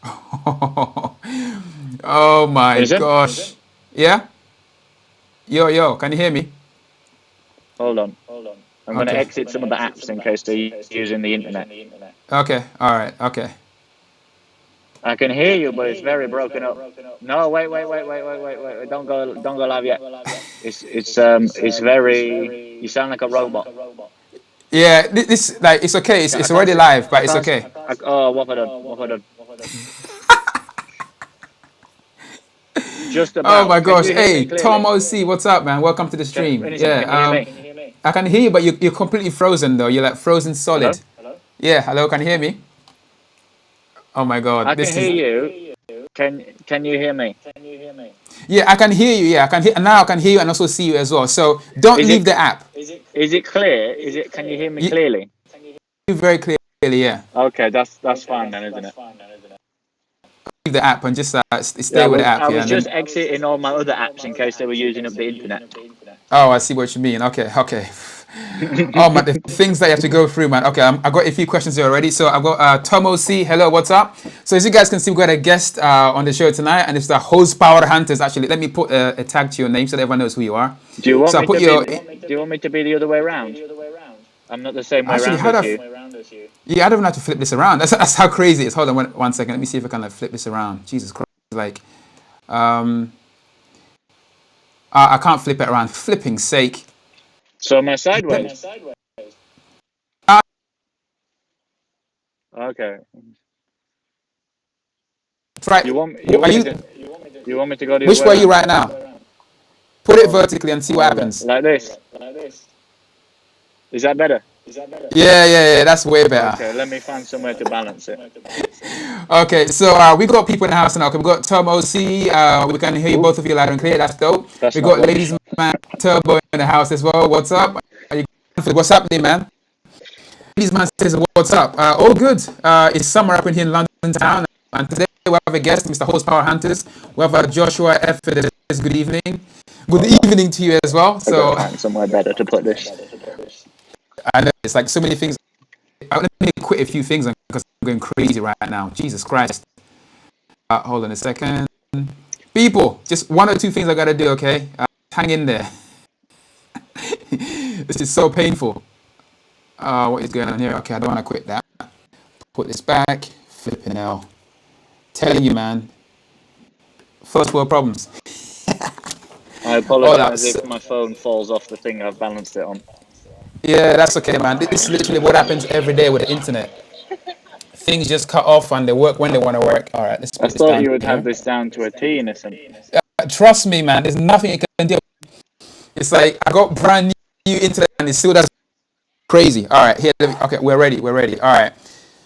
Oh my Is it? gosh. Yeah? Yo, can you hear me? Hold on. I'm going to Okay. exit some of the apps in case they're using the internet. Okay. All right. Okay. I can hear you, but it's very broken up. No, wait. Don't go live yet. It's very. You sound like a robot. Yeah, this like it's okay. I It's can't already see. live, I but it's can't. okay. Oh, what have I done? What have I done? Just Oh about. my Can gosh. you hear me Hey, Tom clearly? OC, what's up, man? Welcome to the stream. Listen, Yeah, can you hear me? I can hear you, but you're completely frozen though. You're like frozen Hello? solid. Yeah, hello, can you hear me? Oh my God, I can this hear is. you. Can you hear me? Yeah, I can hear you. Yeah, I can hear now. I can hear you and also see you as well. So don't Is leave it the app. is it clear? Can you hear me You, clearly? you very clearly. Yeah, Okay, that's fine then, isn't it? leave the app and just Yeah, stay with the app. I Yeah, was and just then. exiting all my other apps in case they were using up the internet. Oh, I see what you mean. Okay. Oh man, the things that you have to go through, man. Okay, I got a few questions here already. So I've got Tom OC. Hello, what's up? So as you guys can see, we've got a guest on the show tonight, and it's the Horsepower Hunters. Actually, let me put a tag to your name so that everyone knows who you are. Do you want So I me put to be? your. Do you want me to be the other way around? I'm not the same way Actually, around how do as I? you. Yeah, I don't know how to flip this around. That's how crazy it is. Hold on one second. Let me see if I can like flip this around. Jesus Christ! Like, um, I can't flip it around. Flipping sake. So am I Let me. sideways? Okay. Try. Are you? You want me to go the other Which way way are you around? right now? Put it vertically and see what Hold on. happens. Like this. Is that better? Yeah. That's way better. Okay, let me find somewhere to balance it. Okay, so we got people in the house now. Okay, we got Tom OC. We can hear you Ooh, both of you loud and clear. That's dope. that's We not got rubbish. ladies man Turbo in the house as well. What's up? Are you what's happening, man? Ladies man says what's up. All good. It's summer up in here in London town, and today we have a guest, Mr. Horsepower Hunters. We have Joshua F. That says good evening. Good Hold on. evening to you as well. I gotta So find somewhere better to put this. I know it's like so many things. Let me quit a few things because I'm going crazy right now. Jesus Christ. Hold on a second. People, just one or two things I gotta do, okay? Hang in there. This is so painful. What is going on here? Okay, I don't want to quit that. Put this back. Flipping hell. Telling you, man. First world problems. I Oh, apologize that's if my phone falls off the thing I've balanced it on. yeah, that's okay, man. This is literally what happens every day with the internet. Things just cut off and they work when they want to work. All right, let's I put this thought down you would have here. this down to a T, innocent. Trust me, man. There's nothing you can do. It's like I got brand new internet and it still does crazy. All right, here. Okay, we're ready. We're ready. All right.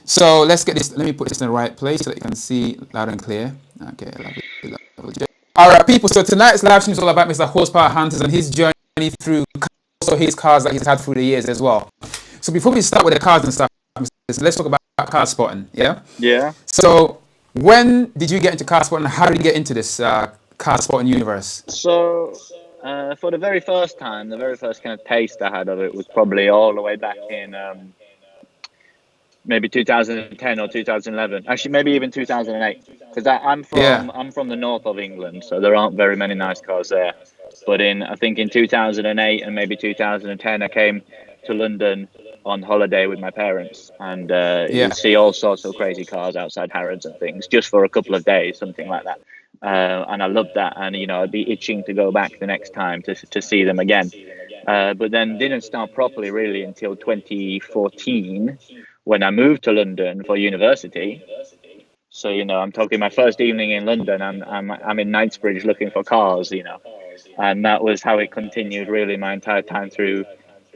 So let's get this. Let me put this in the right place so that you can see loud and clear. Okay, lovely. All right, people. So tonight's live stream is all about Mr. Horsepower Hunters and his journey through also his cars that he's had through the years as well. So before we start with the cars and stuff, let's talk about car spotting. Yeah. Yeah. So when did you get into car spotting? How did you get into this car spotting universe? So, for the very first time, the very first kind of taste I had of it was probably all the way back in maybe 2010 or 2011. Actually, maybe even 2008. Because Yeah. I'm from the north of England, so there aren't very many nice cars there. But I think in 2008 and maybe 2010, I came to London on holiday with my parents, and Yeah. you'd see all sorts of crazy cars outside Harrods and things just for a couple of days, something like that. And I loved that, and I'd be itching to go back the next time to see them again. But then didn't start properly really until 2014 when I moved to London for university. So I'm talking my first evening in London. I'm in Knightsbridge looking for cars, and that was how it continued really my entire time through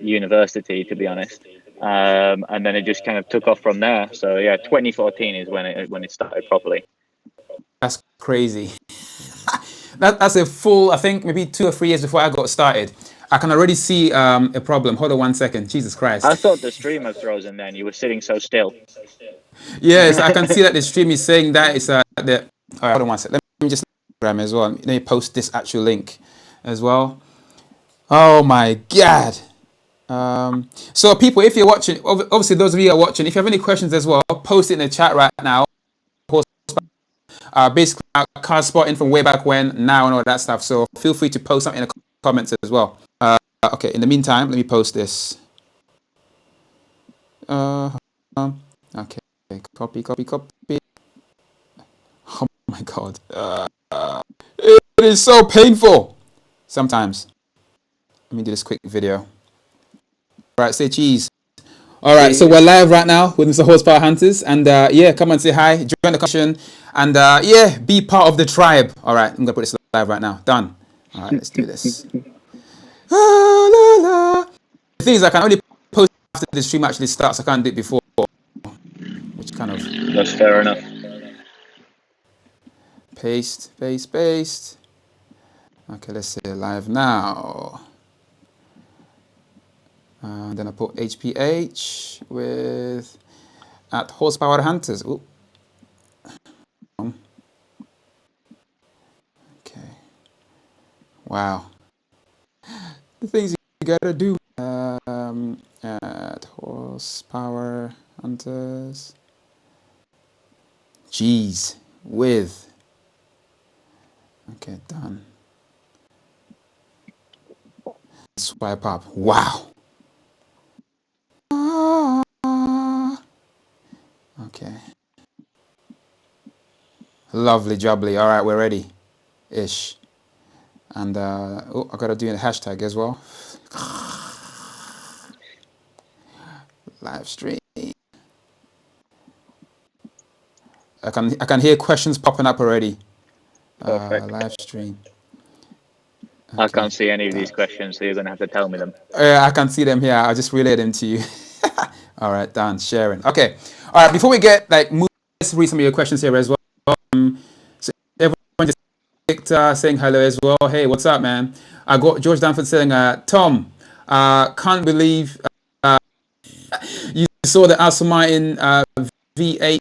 university, to be honest. And then it just kind of took off from there. So yeah, 2014 is when it started properly. That's crazy. That's a full, I think maybe 2 or 3 years before I got started. I can already see a problem. Hold on one second. Jesus I Christ. thought the stream had frozen then. You were sitting so still. Yes, I can see that the stream is saying that it's the. All right, hold on one second. Let me just Instagram as well. Let me post this actual link as well. Oh my God. So people, if you're watching, obviously those of you who are watching, if you have any questions as well, post it in the chat right now. basically car spotting from way back when, now, and all that stuff. So feel free to post something in the comments as well. Okay, in the meantime, let me post this. Okay, copy. Oh my God. It is so painful sometimes. Let me do this quick video. All right, say cheese. All right, so we're live right now with Mr. Horsepower Hunters, and yeah, come and say hi, join the conversation, and yeah, be part of the tribe. All right, I'm gonna put this live right now. Done. All right, let's do this. The thing is, I can only post after the stream actually starts. I can't do it before, which kind of. That's fair enough. Paste. Okay, let's say live now. Then I put HPH with at Horsepower Hunters. Ooh. Okay. Wow. The things you gotta do. At Horsepower Hunters. Jeez. With. Okay, done. Swipe up. Wow. Okay. Lovely jubbly. All right, we're ready. Ish. And oh, I gotta do a hashtag as well. Live stream. I can hear questions popping up already. Perfect. Live stream. Okay. I can't see any of these questions, so you're gonna have to tell me them. I can see them here. I'll just relay them to you. All right, done. Sharing. Okay. All right. Before we get let's read some of your questions here as well. So everyone just Victor saying hello as well. Hey, what's up, man? I got George Danford saying, Tom, can't believe you saw the Aston Martin V8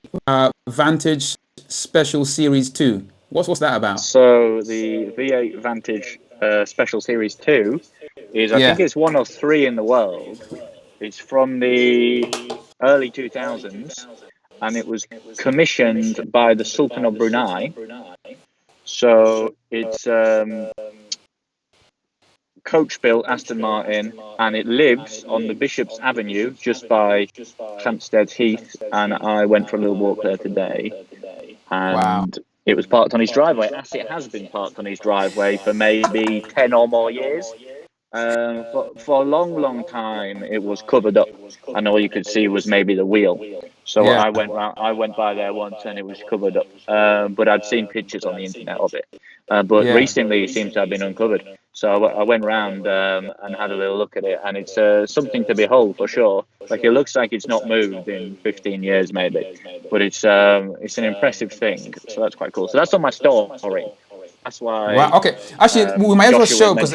Vantage Special Series 2. What's that about? So the V8 Vantage Special Series 2 is, I think it's one of 3 in the world. It's from the early 2000s, and it was commissioned by the Sultan of Brunei. So it's coach-built Aston Martin, and it lives on the Bishop's Avenue just by Hampstead Heath. And I went for a little walk there today, and it was parked on his driveway, as it has been parked on his driveway for maybe 10 or more years. For a long time, it was covered up, and all you could see was maybe the wheel. So I went by there once, and it was covered up. But I'd seen pictures on the internet of it. But recently, it seems to have been uncovered. So I went round and had a little look at it, and it's something to behold for sure. Like, it looks like it's not moved in 15 years maybe, but it's an impressive thing. So that's quite cool. So that's on my story. That's why. Wow. Okay. Actually, we might as well show because.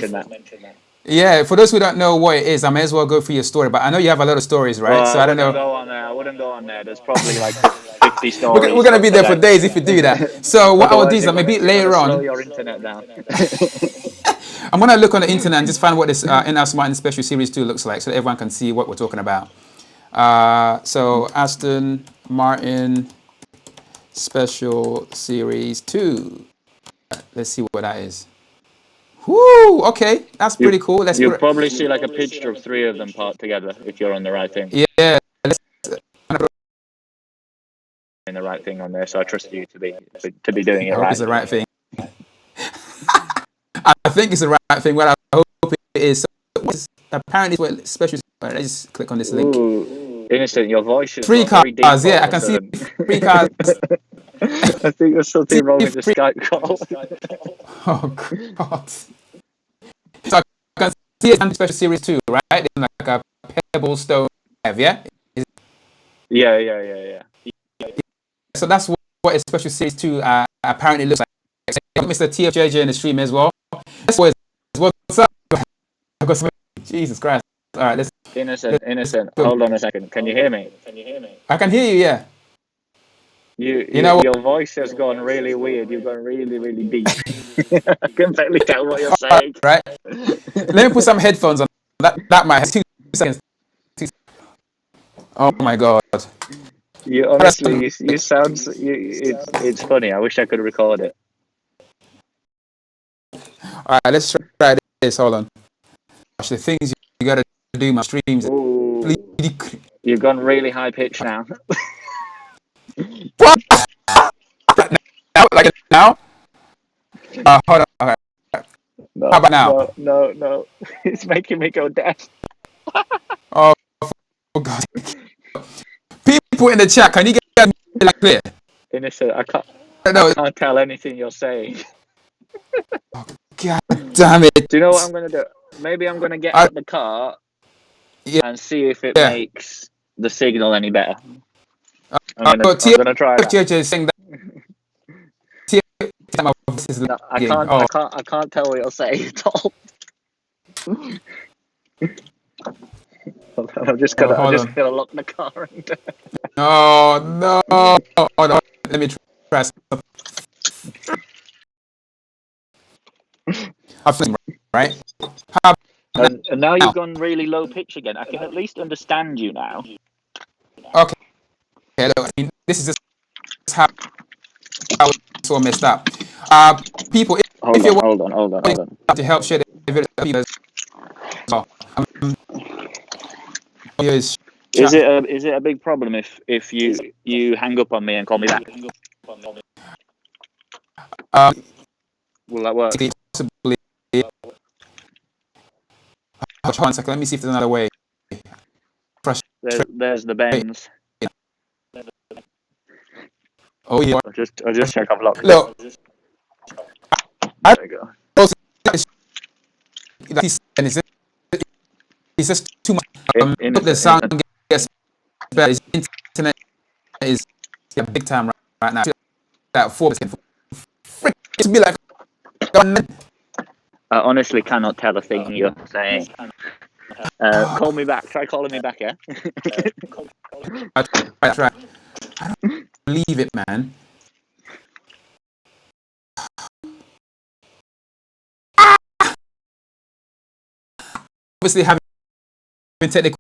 Yeah, for those who don't know what it is, I may as well go through your story. But I know you have a lot of stories, right? Well, so I don't know. I wouldn't go on there. There's probably like 50 stories. We're going to be there for days if you do that. So what I will do is maybe later on. Slow your internet down. I'm going to look on the internet and just find what this Aston Martin Special Series 2 looks like so that everyone can see what we're talking about. So Aston Martin Special Series 2. Let's see what that is. Whoo! Okay, that's pretty cool. You'll probably see like a picture of 3 of them parked together if you're on the right thing. Yeah, in the right thing on there. So I trust you to be doing it right. I hope it's the right thing. I think it's the right thing. Well, I hope it is. So apparently, what special. Let's just click on this link. Ooh, Innocent, your voice is 3 cars. Yeah, I can see 3 cars. I think there's something wrong with the Skype call. Oh God! So I can see a Special Series 2, right? It's like a pebble stone, yeah. Yeah. So that's what a Special Series 2 apparently looks like. So Mr. TFJJ in the stream as well. What's up? Jesus Christ! All right, let's. Innocent. Hold on a second. Can you hear me? I can hear you. Yeah. You know your voice has gone really weird. You've gone really deep. I can barely tell what you're saying. Right. Let me put some headphones on. That might have 2 seconds. Oh my God. You honestly, you sound. It's funny. I wish I could record it. All right, let's try this. Hold on. Gosh, the things you gotta do my streams. Ooh, you've gone really high pitch now. What? Now, like now? Hold on. Okay. How No, about now? no, no, no. It's making me go deaf. Oh, for God. People in the chat, can you get me like clear? Innocent. I No. can't tell anything you're saying. God damn it. Do you know what I'm gonna do? Maybe I'm gonna get out the car and see if it makes the signal any better. I'm gonna try that. TFJJ is saying that. No, I can't tell what you're saying at all. I'm just gonna lock the car. No. Hold on. Let me try something. Right? How And now you've gone really low pitch again. I can at least understand you now. Okay. Look, I mean, this is just how it's so messed up. People, if you Hold on. to help share the video, Is it a big problem if you hang up on me and call me back? Will that work? Possibly. One second, let me see if there's another way. There's the bends. Oh yeah. I'll just check I've locked. Look, there you go. It's just too much. The sound gets better. His internet is big time right now. That 4%. It's be like. I honestly cannot tell a thing you're saying. Call me back. Try calling me back, yeah? I try. I don't believe it, man. Obviously, having technical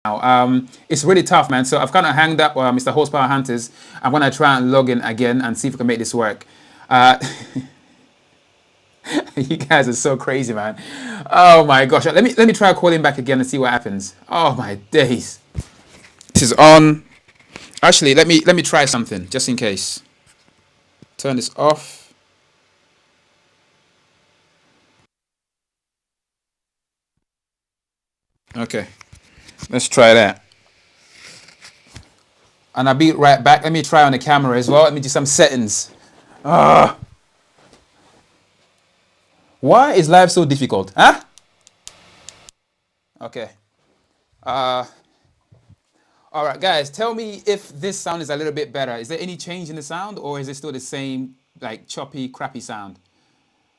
now, it's really tough, man. So I've kind of hanged up Mr. Horsepower Hunters. I'm gonna try and log in again and see if we can make this work. You guys are so crazy, man. Oh my gosh. Let me try calling back again and see what happens. Oh my days. This is on. Actually, let me try something just in case. Turn this off. Okay. Let's try that. And I'll be right back. Let me try on the camera as well. Let me do some settings. Why is live so difficult? Huh? Okay. All right, guys, tell me if this sound is a little bit better. Is there any change in the sound, or is it still the same, like, choppy, crappy sound?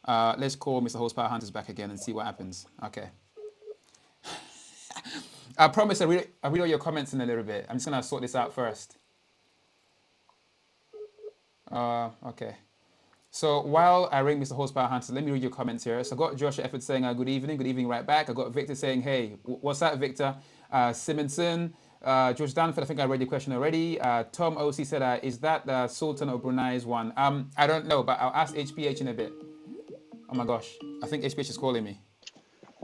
Let's call Mr. Horsepower Hunters back again and see what happens. Okay. I promise I'll read all your comments in a little bit. I'm just going to sort this out first. Okay. So while I ring Mr. Horsepower Hunters, let me read your comments here. So I got Joshua Efford saying good evening right back. I got Victor saying, hey, what's that, Victor? Simonson, George Danford, I think I read your question already. Tom OC said, is that the Sultan of Brunei's one? I don't know, but I'll ask HPH in a bit. Oh my gosh, I think HPH is calling me.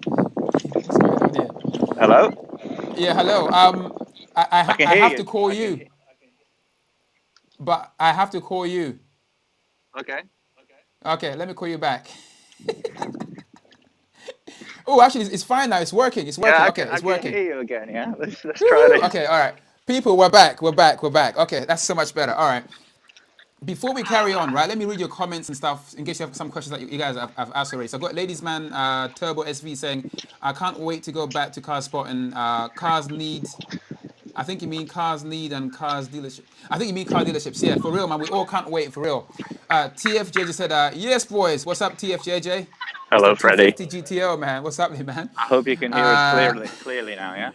What's going on here? Hello? Yeah, hello. I have to call you. But I have to call you. Okay. Okay, let me call you back. Oh, actually, it's fine now. It's working. It's working. Yeah, Okay, it's working. I can hear you again, yeah? Let's try this. Okay, all right. People, we're back. Okay, that's so much better. All right. Before we carry on, right, let me read your comments and stuff in case you have some questions that you guys have asked already. So I've got Ladies Man Turbo SV saying, I can't wait to go back to car spotting. Cars need... I think you mean cars need and cars dealership. I think you mean car dealerships. Yeah, for real, man. We all can't wait, for real. TFJJ said, yes, boys. What's up, TFJJ? Hello, Mr. Freddie. 250 GTO, man. What's up, man? I hope you can hear us clearly now, yeah?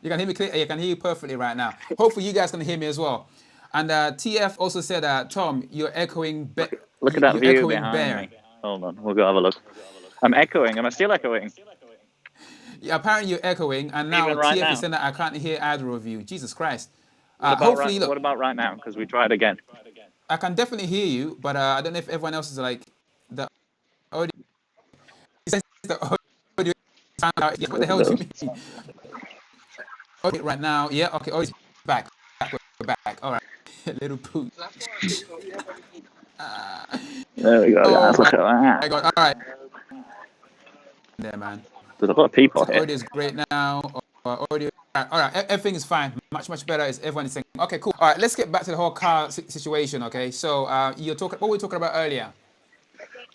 You can hear me clearly. You can hear you perfectly right now. Hopefully, you guys can hear me as well. And TF also said, Tom, you're echoing. Look at that view behind me. Hold on, we'll go have a look. I'm echoing. Am I still echoing? Yeah, apparently you're echoing, and now Even right TF is now. saying that I can't hear either of you. Jesus Christ. What Hopefully, look, about right now? Because we tried again. I can definitely hear you, but I don't know if everyone else is like the audio. He says the audio. Yeah, what the hell do you mean? Okay, right now, yeah, okay. Oh, he's back. We're back. All right, little poot. There we go, Oh guys. my Look at that. God. All right, there, man. There's a lot of people The here. audio is great now. Audio. All right, everything is fine. Much better. Is everyone is saying? Okay, cool. All right, let's get back to the whole car situation. Okay, so you're talking. What were we talking about earlier?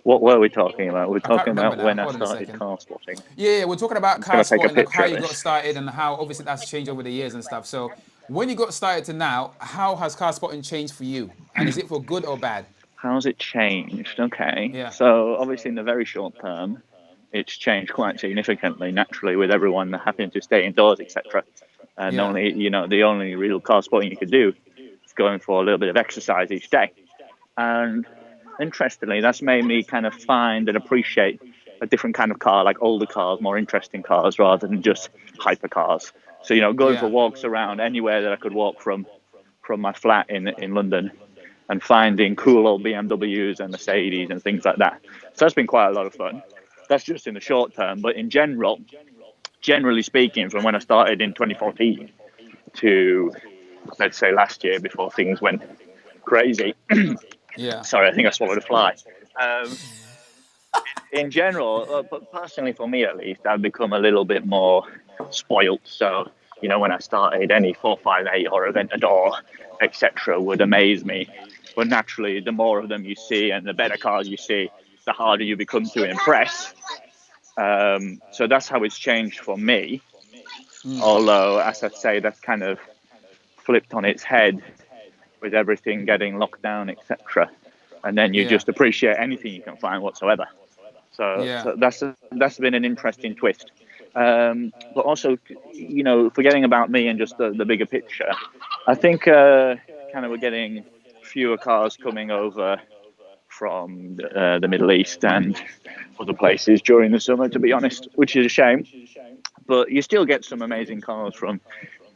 What were we talking about? We were I can't talking remember about now. when I Hold on a started second. car spotting. Yeah, we're talking I'm about just car going to take a spotting, like how picture of you got this. started and how obviously that's changed over the years and stuff. So when you got started to now, how has car spotting changed for you? And is it for good or bad? How's it changed? Okay. Yeah. So, obviously, in the very short term, it's changed quite significantly, naturally, with everyone having to stay indoors, etc. And Yeah. the only real car spotting you could do is going for a little bit of exercise each day. And interestingly, that's made me kind of find and appreciate a different kind of car, like older cars, more interesting cars, rather than just hypercars. So, going for Yeah. walks around anywhere that I could walk from my flat in London and finding cool old BMWs and Mercedes and things like that. So that's been quite a lot of fun. That's just in the short term, but in generally speaking, from when I started in 2014 to, let's say, last year before things went crazy. Yeah. Sorry, I think I swallowed a fly. Um, in general, but personally for me at least, I've become a little bit more spoilt. So, when I started, any 458 or Aventador, etc., would amaze me. But naturally, the more of them you see and the better cars you see, the harder you become to impress. So that's how it's changed for me. Although, as I say, that's kind of flipped on its head with everything getting locked down, etc. And then you Yeah. just appreciate anything you can find whatsoever. So, Yeah. so that's been an interesting twist. But also, forgetting about me and just the bigger picture, I think kind of we're getting fewer cars coming over from the Middle East and other places during the summer, to be honest, which is a shame. But you still get some amazing cars from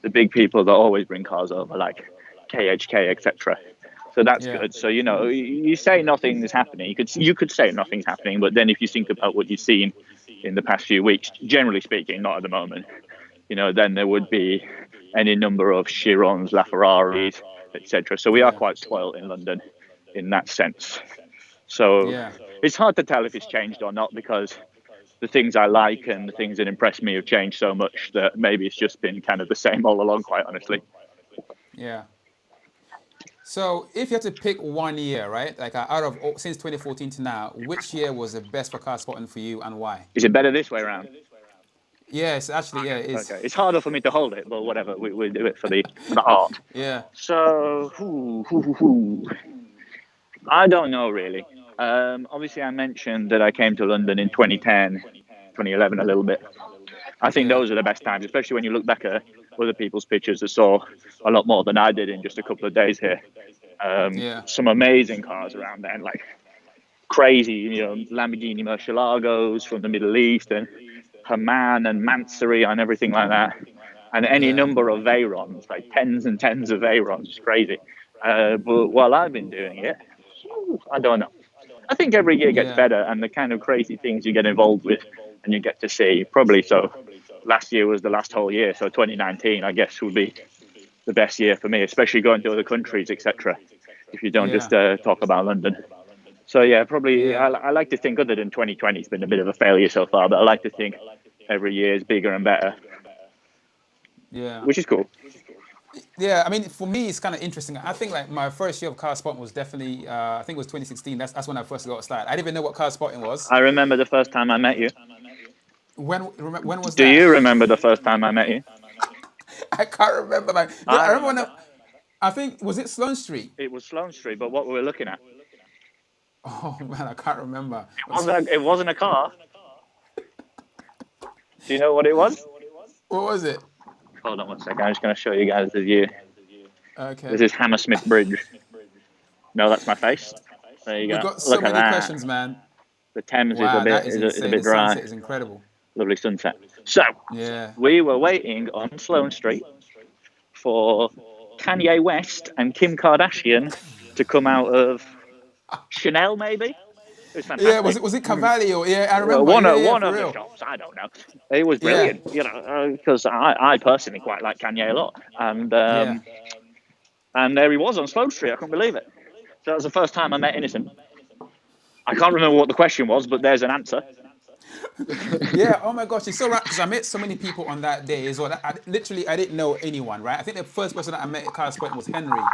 the big people that always bring cars over, like KHK, etc. So that's Yeah. good. So you say nothing is happening. You could say nothing's happening, but then if you think about what you've seen in the past few weeks, generally speaking, not at the moment, then there would be any number of Chirons, LaFerraris, etc. So we are Yeah. quite spoiled in London in that sense. So Yeah. it's hard to tell if it's changed or not because the things I like and the things that impress me have changed so much that maybe it's just been kind of the same all along, quite honestly. Yeah. So if you had to pick one year, right, like out of since 2014 to now, which year was the best for car spotting for you and why? Is it better this way around? Yes, actually, yeah, it is. Okay, it's harder for me to hold it, but whatever. We do it for the art. Yeah. So, I don't know really. Obviously, I mentioned that I came to London in 2010, 2011 a little bit. I think Yeah. those are the best times, especially when you look back at other people's pictures that saw a lot more than I did in just a couple of days here. Yeah. Some amazing cars around then, like crazy, Lamborghini Murcielagos from the Middle East and Haman and Mansory and everything like that. And any Yeah. number of Veyrons, like tens and tens of Veyrons, it's crazy. But while I've been doing it, I don't know. I think every year gets Yeah. better, and the kind of crazy things you get involved with and you get to see. Probably so. Last year was the last whole year, so 2019, I guess, would be the best year for me, especially going to other countries, etc. If you don't just Yeah. talk about London. So yeah, probably Yeah. I like to think other than 2020 has been a bit of a failure so far, but I like to think every year is bigger and better, Yeah. which is cool. Yeah, I mean, for me, it's kind of interesting. I think like my first year of car spotting was definitely, I think it was 2016. That's when I first got started. I didn't even know what car spotting was. I remember the first time I met you. When was Do that? you remember the first time I met you? I can't remember. Man. I I remember remember. I think was it Sloane Street. It was Sloane Street, but what were we looking at? Oh man, I can't remember. It wasn't a car. Do you know what it was? What was it? Hold on one second. I'm just going to show you guys the view. This Okay. is Hammersmith Bridge. No, that's my face. There you We go. got so Look at many that. questions, man. The Thames is a Wow, bit that is is a insane. bit The dry. sunset is incredible. Lovely sunset. So Yeah. we were waiting on Sloane Street for Kanye West and Kim Kardashian to come out of Chanel, maybe. It was Yeah, fantastic. was it Cavalli or yeah, I remember. One Yeah, yeah, one for of the real. shops, I don't know. It was Yeah. brilliant, because I personally quite like Kanye a lot, Yeah. and there he was on Sloane Street. I couldn't believe it. So that was the first time I met Innocent. I can't remember what the question was, but there's an answer. Yeah, oh my gosh, it's so right because I met so many people on that day as well. I didn't know anyone, right? I think the first person that I met at Car Spotting was Henry,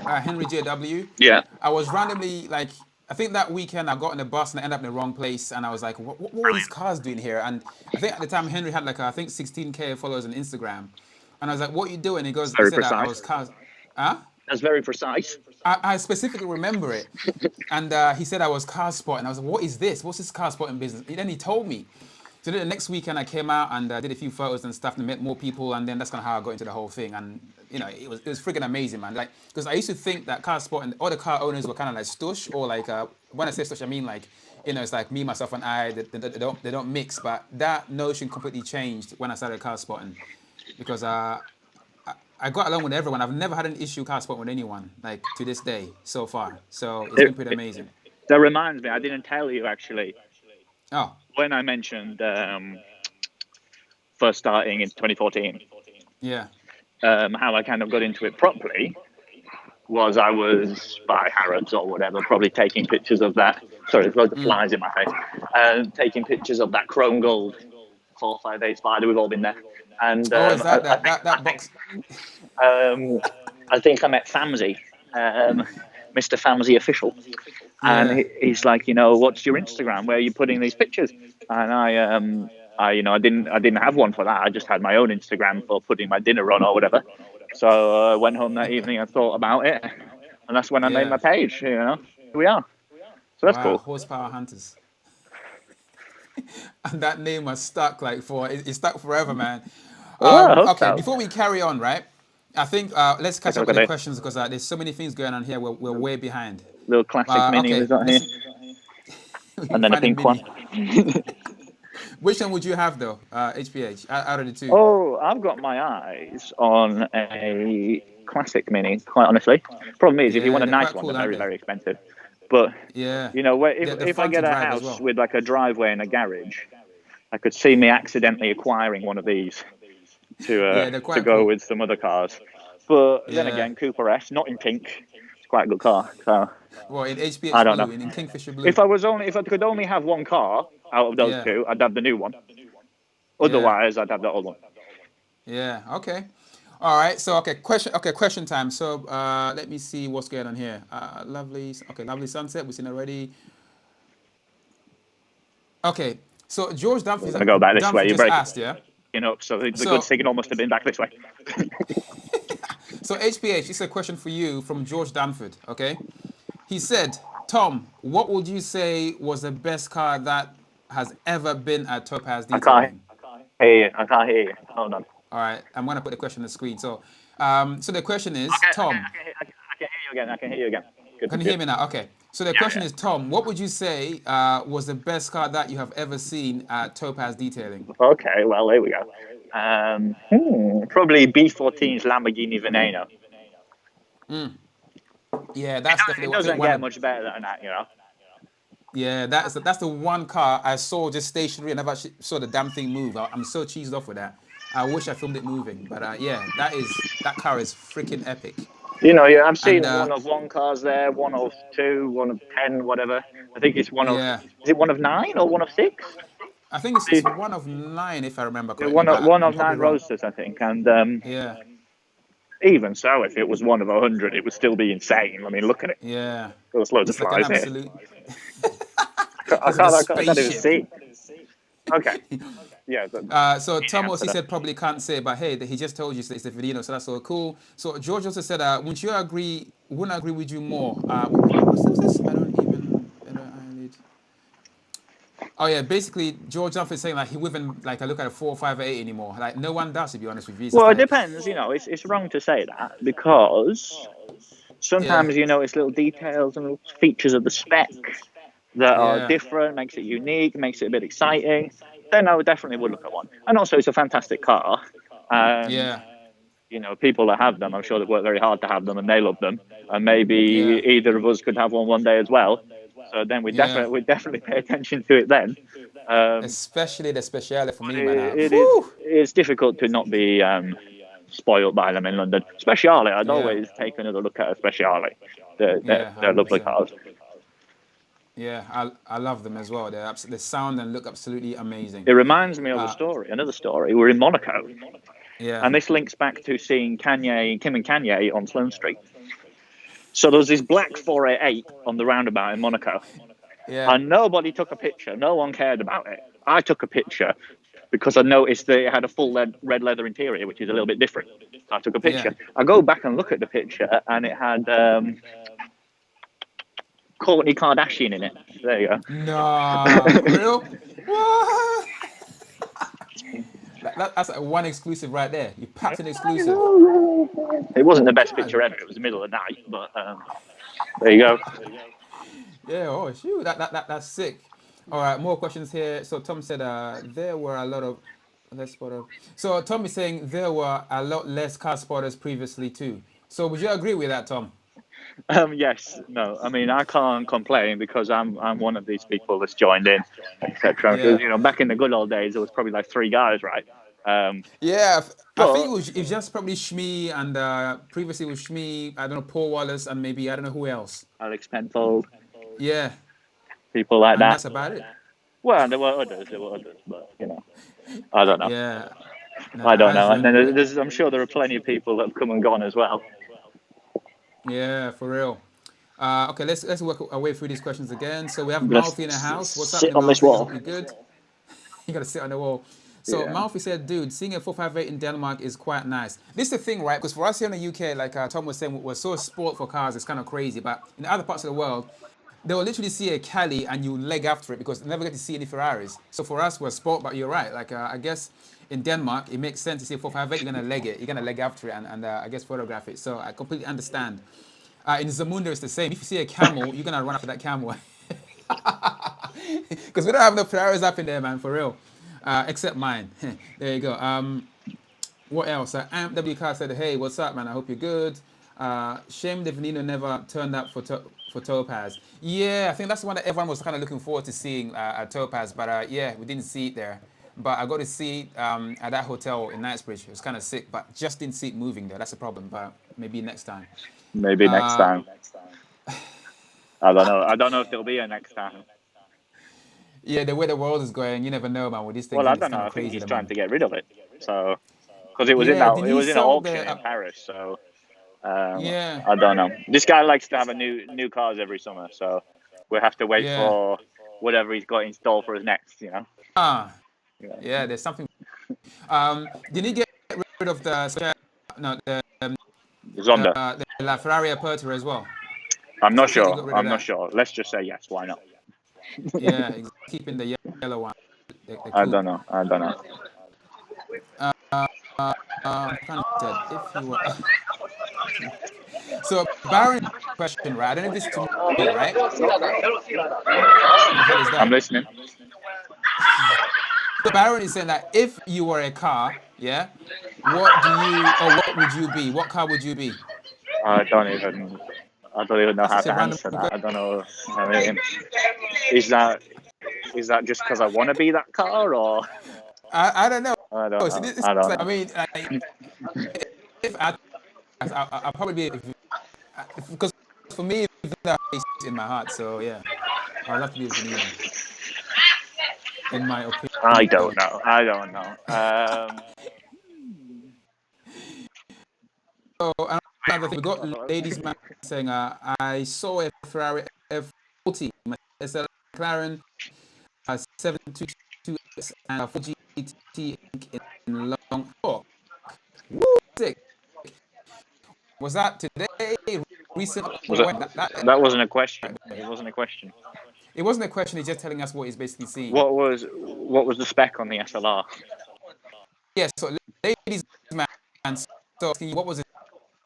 Henry JW. Yeah, I was randomly like, I think that weekend I got on the bus and I ended up in the wrong place, and I was like, what were these cars doing here? And I think at the time Henry had like I think 16K followers on Instagram, and I was like, what are you doing? that's He very said I precise. was cars, huh? That's very precise. I specifically remember it. And he said I was car spotting. I was like, what is this? What's this car spotting business? And then he told me. So then the next weekend I came out and did a few photos and stuff and met more people. And then that's kind of how I got into the whole thing. And, you know, it was freaking amazing, man. Like, because I used to think that car spotting, all the car owners were kind of like stush or like, when I say stush, I mean like, you know, it's like me, myself, and I, they don't mix. But that notion completely changed when I started car spotting because I got along with everyone. I've never had an issue car spotting with anyone, like to this day so far. So it's been pretty amazing. That reminds me, I didn't tell you actually Oh, when I mentioned first starting in 2014. yeah. How I kind of got into it properly was I was by Harrods or whatever, probably taking pictures of that. Sorry, there's loads of flies in my face. Taking pictures of that chrome gold 458 Spider. We've all been there. And Oh, is that box? I think I met Famsy, Mr. Famsy official, and Yeah. he's like, what's your Instagram? Where are you putting these pictures? And I didn't have one for that. I just had my own Instagram for putting my dinner on or whatever. So I went home that evening and thought about it, and that's when I made my Yeah. page. Here we are. So that's Wow, cool. horsepower hunters. And that name was stuck like it's stuck forever, man. Well, I hope Okay, so. before we carry on, right? I think let's catch Take a up look with at the this questions because there's so many things going on here. We're way behind. little classic mini Okay, we've got here, listen. We and then a find a pink one. mini. Which one would you have though? HPH out of the two. Oh, I've got my eyes on a classic mini, quite honestly. Problem is, if you Yeah, want a they're nice quite one, cool, they're aren't very, they? very expensive. But, Yeah, they're if I fun to get a drive as house well. with like a driveway and a garage, I could see me accidentally acquiring one of these Yeah, they're to quite go cool. with some other cars. But then Yeah. again, Cooper S, not in pink. It's quite a good car. So, Well, in I HPH don't blue, know. in Kingfisher blue. If I could only have one car out of those Yeah. two, I'd have the new one. Yeah. Otherwise, I'd have the old one. Yeah. Okay. All right. So okay, question. Okay, question time. So let me see what's going on here. Lovely. Okay, lovely sunset. We've seen already. Okay. So George We're going to go back this way. Dunphy You're just breaking asked, yeah. up, so the good So signal must have been back this way. so HPH, it's a question for you from George Danford. Okay. He said, Tom, what would you say was the best car that has ever been at Topaz I can't Detailing? hear you. I can't hear you. Hold on. All right, I'm gonna put the question on the screen. So, so the question is, Okay, Tom, I can hear you again. I can hear you again. Good, can you hear good. me now? Okay. So the Yeah, question is, Tom, what would you say was the best car that you have ever seen at Topaz Detailing? yeah. Okay, well, there we go. Probably B14's Lamborghini Veneno. Yeah, that's definitely It I think doesn't one get of much better than that. yeah, that's the one car I saw just stationary and never actually saw the damn thing move. I'm so cheesed off with that. I wish I filmed it moving, but yeah, that car is freaking epic. Yeah, I've And seen one of one cars there, one of two, one of 10, whatever. I think it's yeah, is it one of 9 or one of 6? I think it's one of nine if I remember Yeah, correctly, but one I'm of probably 9 wrong. roadsters, I think. And Yeah, even so, if it was one of 100, it would still be insane. I mean, look at it. yeah, There's loads of it's like an flies here. absolute. It's like a I can't even spaceship. see. Okay. Yeah. So Easy Tom answer also there. said probably can't say, but hey, he just told you it's the video, so that's so cool. So George also said, wouldn't agree with you more. What's this? I don't even, eyelid. Oh yeah, basically George Dunphy saying like he wouldn't like I look at a 458 anymore. Like no one does, to be honest with you. It's just Well, it like, depends. It's wrong to say that because yeah, sometimes it's little details and little features of the spec that are yeah, different, makes it unique, makes it a bit exciting. then I definitely would look at one. And also, it's a fantastic car. Yeah. You know, people that have them, I'm sure they've worked very hard to have them, and they love them. And maybe Yeah. either of us could have one day as well. So then Yeah. we definitely pay attention to it then. Especially the speciale for But me, man. it is difficult to not be spoiled by them in London. Speciale, I'd Yeah. always take another look at a Speciale. They're Yeah. lovely 100%. cars. Yeah, I love them as well. They sound and look absolutely amazing. It reminds me of Uh, another story. We're in Monaco, yeah. and this links back to seeing Kim and Kanye on Sloane Street. So there was this black 488 on the roundabout in Monaco, Yeah. and nobody took a picture. No one cared about it. I took a picture because I noticed that it had a full red leather interior, which is a little bit different. So I took a picture. Yeah. I go back and look at the picture, and it had Kourtney Kardashian in it. There you go. No, for real? What? That's like one exclusive right there. You packed an exclusive. It wasn't the best God. picture ever. It was the middle of the night, but there you go. Yeah. Oh, shoot. That's sick. All right. More questions here. So Tom said there were a lot of less spotter. So Tom is saying there were a lot less car spotters previously too. So would you agree with that, Tom? Yes, no. I mean, I can't complain because I'm one of these people that's joined in, etc. Because Yeah. you know, back in the good old days, there was probably like 3 guys, right? Yeah, I think But it was just probably Shmi and previously it was Shmi, I don't know, Paul Wallace and maybe I don't know who else. Alex Penfold, Yeah, people like and that. that's about it. Well, there were others, but you know, I don't know. Yeah, no, I don't know. And then Aslan, I'm sure there are plenty of people that have come and gone as well. yeah, for real. Okay, let's work our way through these questions again. So we have I'm gonna Malfi in the house. What's sit happening, on this Malfi? I wall. hope you're good. You gotta sit on the wall. So Yeah. Malfi said, dude, seeing a 458 in Denmark is quite nice. This is the thing, right? Because for us here in the UK, like Tom was saying, we're so spoiled for cars, it's kind of crazy. But in other parts of the world, they will literally see a Cali and you leg after it because they never get to see any Ferraris. So for us, we're spoiled, but you're right. Like I guess in Denmark, it makes sense to see a 458, you're gonna leg it. You're gonna leg after it and I guess photograph it. So I completely understand. In Zamunda, it's the same. If you see a camel, you're gonna run after that camel. Because we don't have no Ferraris up in there, man, for real. Except mine. There you go. What else? W Car said, hey, what's up, man? I hope you're good. Shame the Veneno never turned up for Topaz. Yeah, I think that's the one that everyone was kind of looking forward to seeing at Topaz. But yeah, we didn't see it there. But I got to see it at that hotel in Knightsbridge. It was kind of sick, but just didn't see it moving there. That's a problem, but maybe next time. Maybe next time. I don't know. I don't know if there'll be a next time. Yeah, the way the world is going, you never know, man. With these things, Well, I it's don't know. kind of I think crazy he's at the trying to moment. get rid of it. So, because it was Yeah, did it he was in an sell auction the? in Paris. So, Yeah, I don't know. This guy likes to have a new cars every summer. So, we have to wait yeah. for whatever he's got in store for us next. You know. Ah, Yeah. yeah. There's something. Did he get rid of the? No, Zonda. the La Ferrari Apertura as well? I'm Because I not think he got sure. rid of I'm not that. sure. Let's just say yes. Why not? Yeah, keeping the yellow one, the I coupe. don't know. I don't know. Kind of said if you were. So Baron question, right? I don't know if this is to me, right? What the hell is I'm that? listening. So Baron is saying that if you were a car, yeah, what do you or what would you be? What car would you be? I don't even. I don't even know That's how just a to random answer that. question. I don't know. I mean, is that just because I want to be that car, or I don't know. I don't See, know. this is I don't like, I know. mean, like, if I'll probably be because for me, it's in my heart. So yeah, I'll have to be a Veneno, in my I opinion. don't know. I don't know. So another thing, we got ladies man saying, I saw a Ferrari F40, SL McLaren 722X and a 4GT in long fork. Woo, sick. Was that today, recent, was or it? when? That wasn't a question. Right It there. wasn't a question. It wasn't a question. He's just telling us what he's basically seeing. What was the spec on the SLR? Yeah. So ladies man, so what was the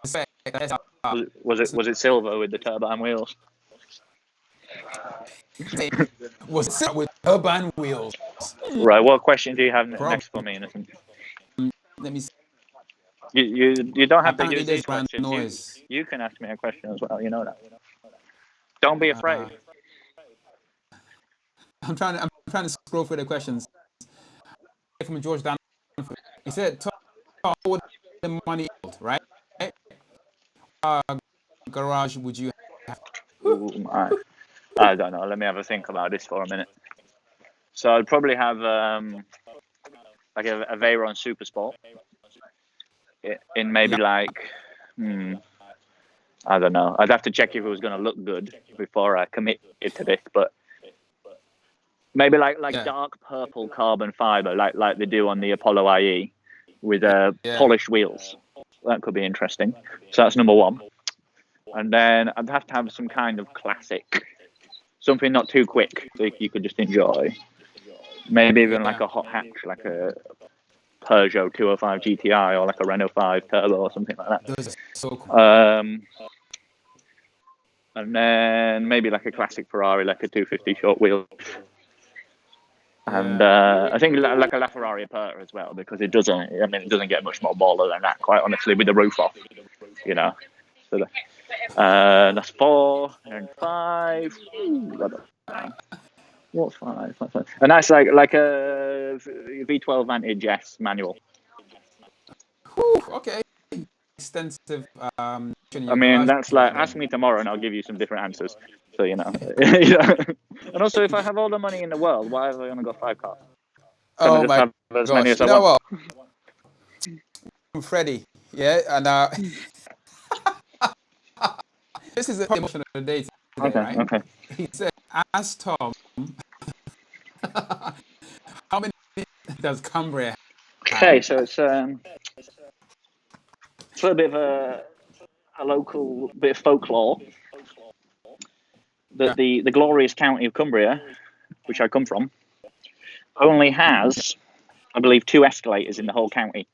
spec? Was it silver with the turbine wheels? Was it with urban wheels? Right. What question do you have Probably. next for me, Innocent? Let me see. You don't have to Apparently use these there's brand questions. noise. You can ask me a question as well. You know that. Don't be afraid. I'm trying to scroll through the questions. From George Dan, he said, "Tom, what the money yield, right? Garage would you have?" Ooh, I don't know. Let me have a think about this for a minute. So I'd probably have like a Veyron Super Sport in maybe Yeah. like I don't know. I'd have to check if it was going to look good before I commit it to this, but maybe like Yeah. dark purple carbon fiber, like they do on the Apollo IE, with Yeah. polished wheels. That could be interesting. So that's number one. And then I'd have to have some kind of classic, something not too quick, so you could just enjoy. Maybe even like Yeah. a hot hatch, like a Peugeot 205 GTI or like a Renault 5 Turbo or something like that. Those are so cool. And then maybe like a classic Ferrari, like a 250 short wheel. And I think like a LaFerrari Aperta as well, because it doesn't get much more baller than that, quite honestly, with the roof off, you know. So that's 4 and 5. What's 5? And that's like a V12 Vantage S manual. Whew, okay. Extensive in I your mean, garage that's like, right ask there. me tomorrow and I'll give you some different answers. So, you know. And also, if I have all the money in the world, why have I only got 5 cars? Can I Oh just my have as many gosh. as I You know want? what? Freddie. Yeah, and this is the emotion of the day today, right? Okay. He said, ask Tom how many does Cumbria have? Okay, so it's a little bit of a local bit of folklore that Yeah. the glorious county of Cumbria, which I come from, only has, I believe, 2 escalators in the whole county.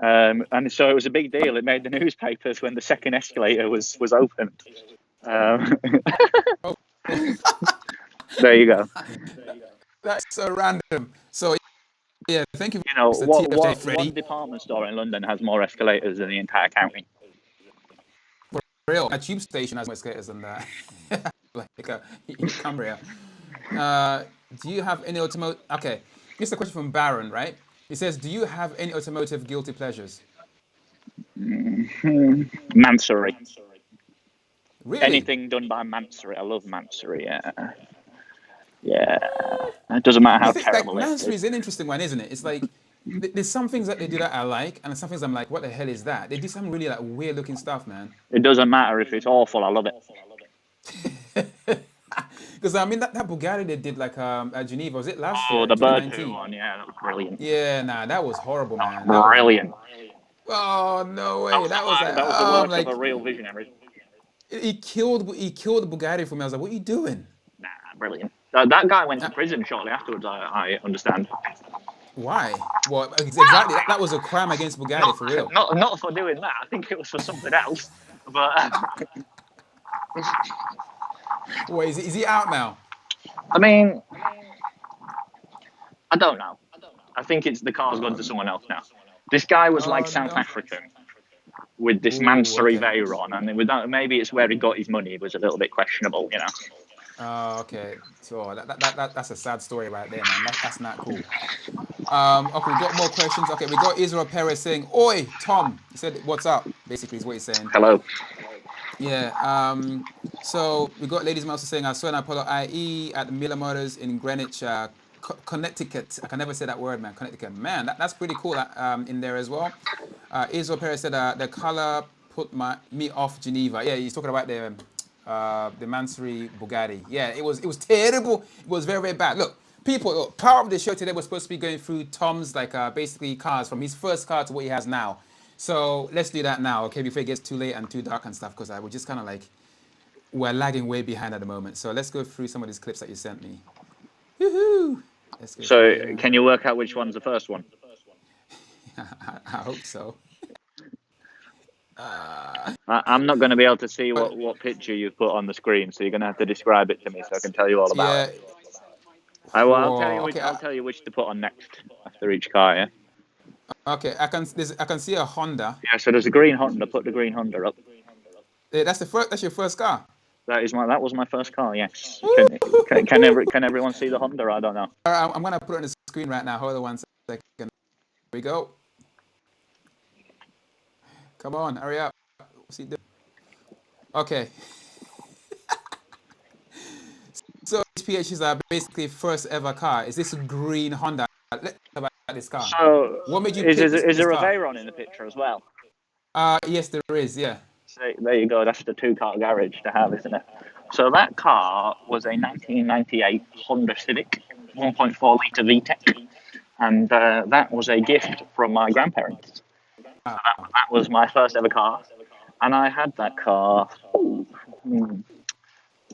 And so it was a big deal. It made the newspapers when the second escalator was opened. Oh, There you go. that's so random. So yeah, thank you You know, for TFJ, one Freddie. department store in London has more escalators than the entire county. For real, a tube station has more escalators than that. Like in Cumbria. Do you have any automotive? Okay, this is a question from Baron, right? He says, "Do you have any automotive guilty pleasures?" Mansory. Really? Anything done by Mansory. I love Mansory. Yeah. It doesn't matter The how thing, like terrible it Mansory is. is an interesting one, isn't it? It's like there's some things that they do that I like, and some things I'm like, what the hell is that? They do some really like weird looking stuff, man. It doesn't matter if it's awful. I love it. Because I mean that Bugatti they did like at Geneva, was it last Oh, year, the bird poo 2019? one. Yeah, that was brilliant. Yeah, nah, that was horrible, man. That was Brilliant. oh no way. That was like That was the oh work of a like real visionary. he killed the Bugatti for me. I was like, what are you doing? Nah, brilliant. That guy went to prison shortly afterwards. I understand. Why? Well, exactly. That was a crime against Bugatti for real. Not for doing that. I think it was for something else. But Wait, is he out now? I mean, I don't know. I think it's the car's gone Oh, to someone else now. This guy was like oh South no. African with this Ooh, Mansory okay. Veyron, and maybe it's where he got his money. It was a little bit questionable, you know. Oh, okay. So that's a sad story right there, man. That's not cool. Okay, we got more questions. Okay, we got Israel Perez saying, "Oi, Tom." He said, "What's up?" Basically, is what he's saying. Hello. Yeah. So we got Ladies Mouse saying, "I saw an Apollo IE at Miller Motors in Greenwich, Connecticut." I can never say that word, man. Connecticut, man. That's pretty cool. In there as well. Israel Perez said, "The color put me off Geneva." Yeah, he's talking about the Mansory Bugatti. Yeah, it was terrible. It was very, very bad. Look, people, look, part of the show today was supposed to be going through Tom's like basically cars from his first car to what he has now. So let's do that now, okay? Before it gets too late and too dark and stuff, because I was just kind of like we're lagging way behind at the moment. So let's go through some of these clips that you sent me. Woohoo! Let's go through So, here. can you work out which one's the first one? I hope so. I'm not going to be able to see what picture you've put on the screen, so you're going to have to describe it to me so I can tell you all about Yeah. it. I'll tell you Whoa. which Okay. I'll tell you which to put on next after each car. Yeah. Okay. I can see a Honda. Yeah. So there's a green Honda. Put the green Honda up. That's the first. That's your first car. That was my first car. Yes. Woo! Can everyone see the Honda? I don't know. All right, I'm gonna put it on the screen right now. Hold on 1 second. Here we go. Come on, hurry up. What's he doing? Okay. So PH is basically first ever car. Is this a green Honda? Let's talk about this car. So What made you is pick is this there a car? Veyron in the picture as well? Yes, there is. Yeah. So there you go. That's the two-car garage to have, isn't it? So that car was a 1998 Honda Civic, 1.4 litre VTEC, and that was a gift from my grandparents. Wow. That was my first ever car, and I had that car.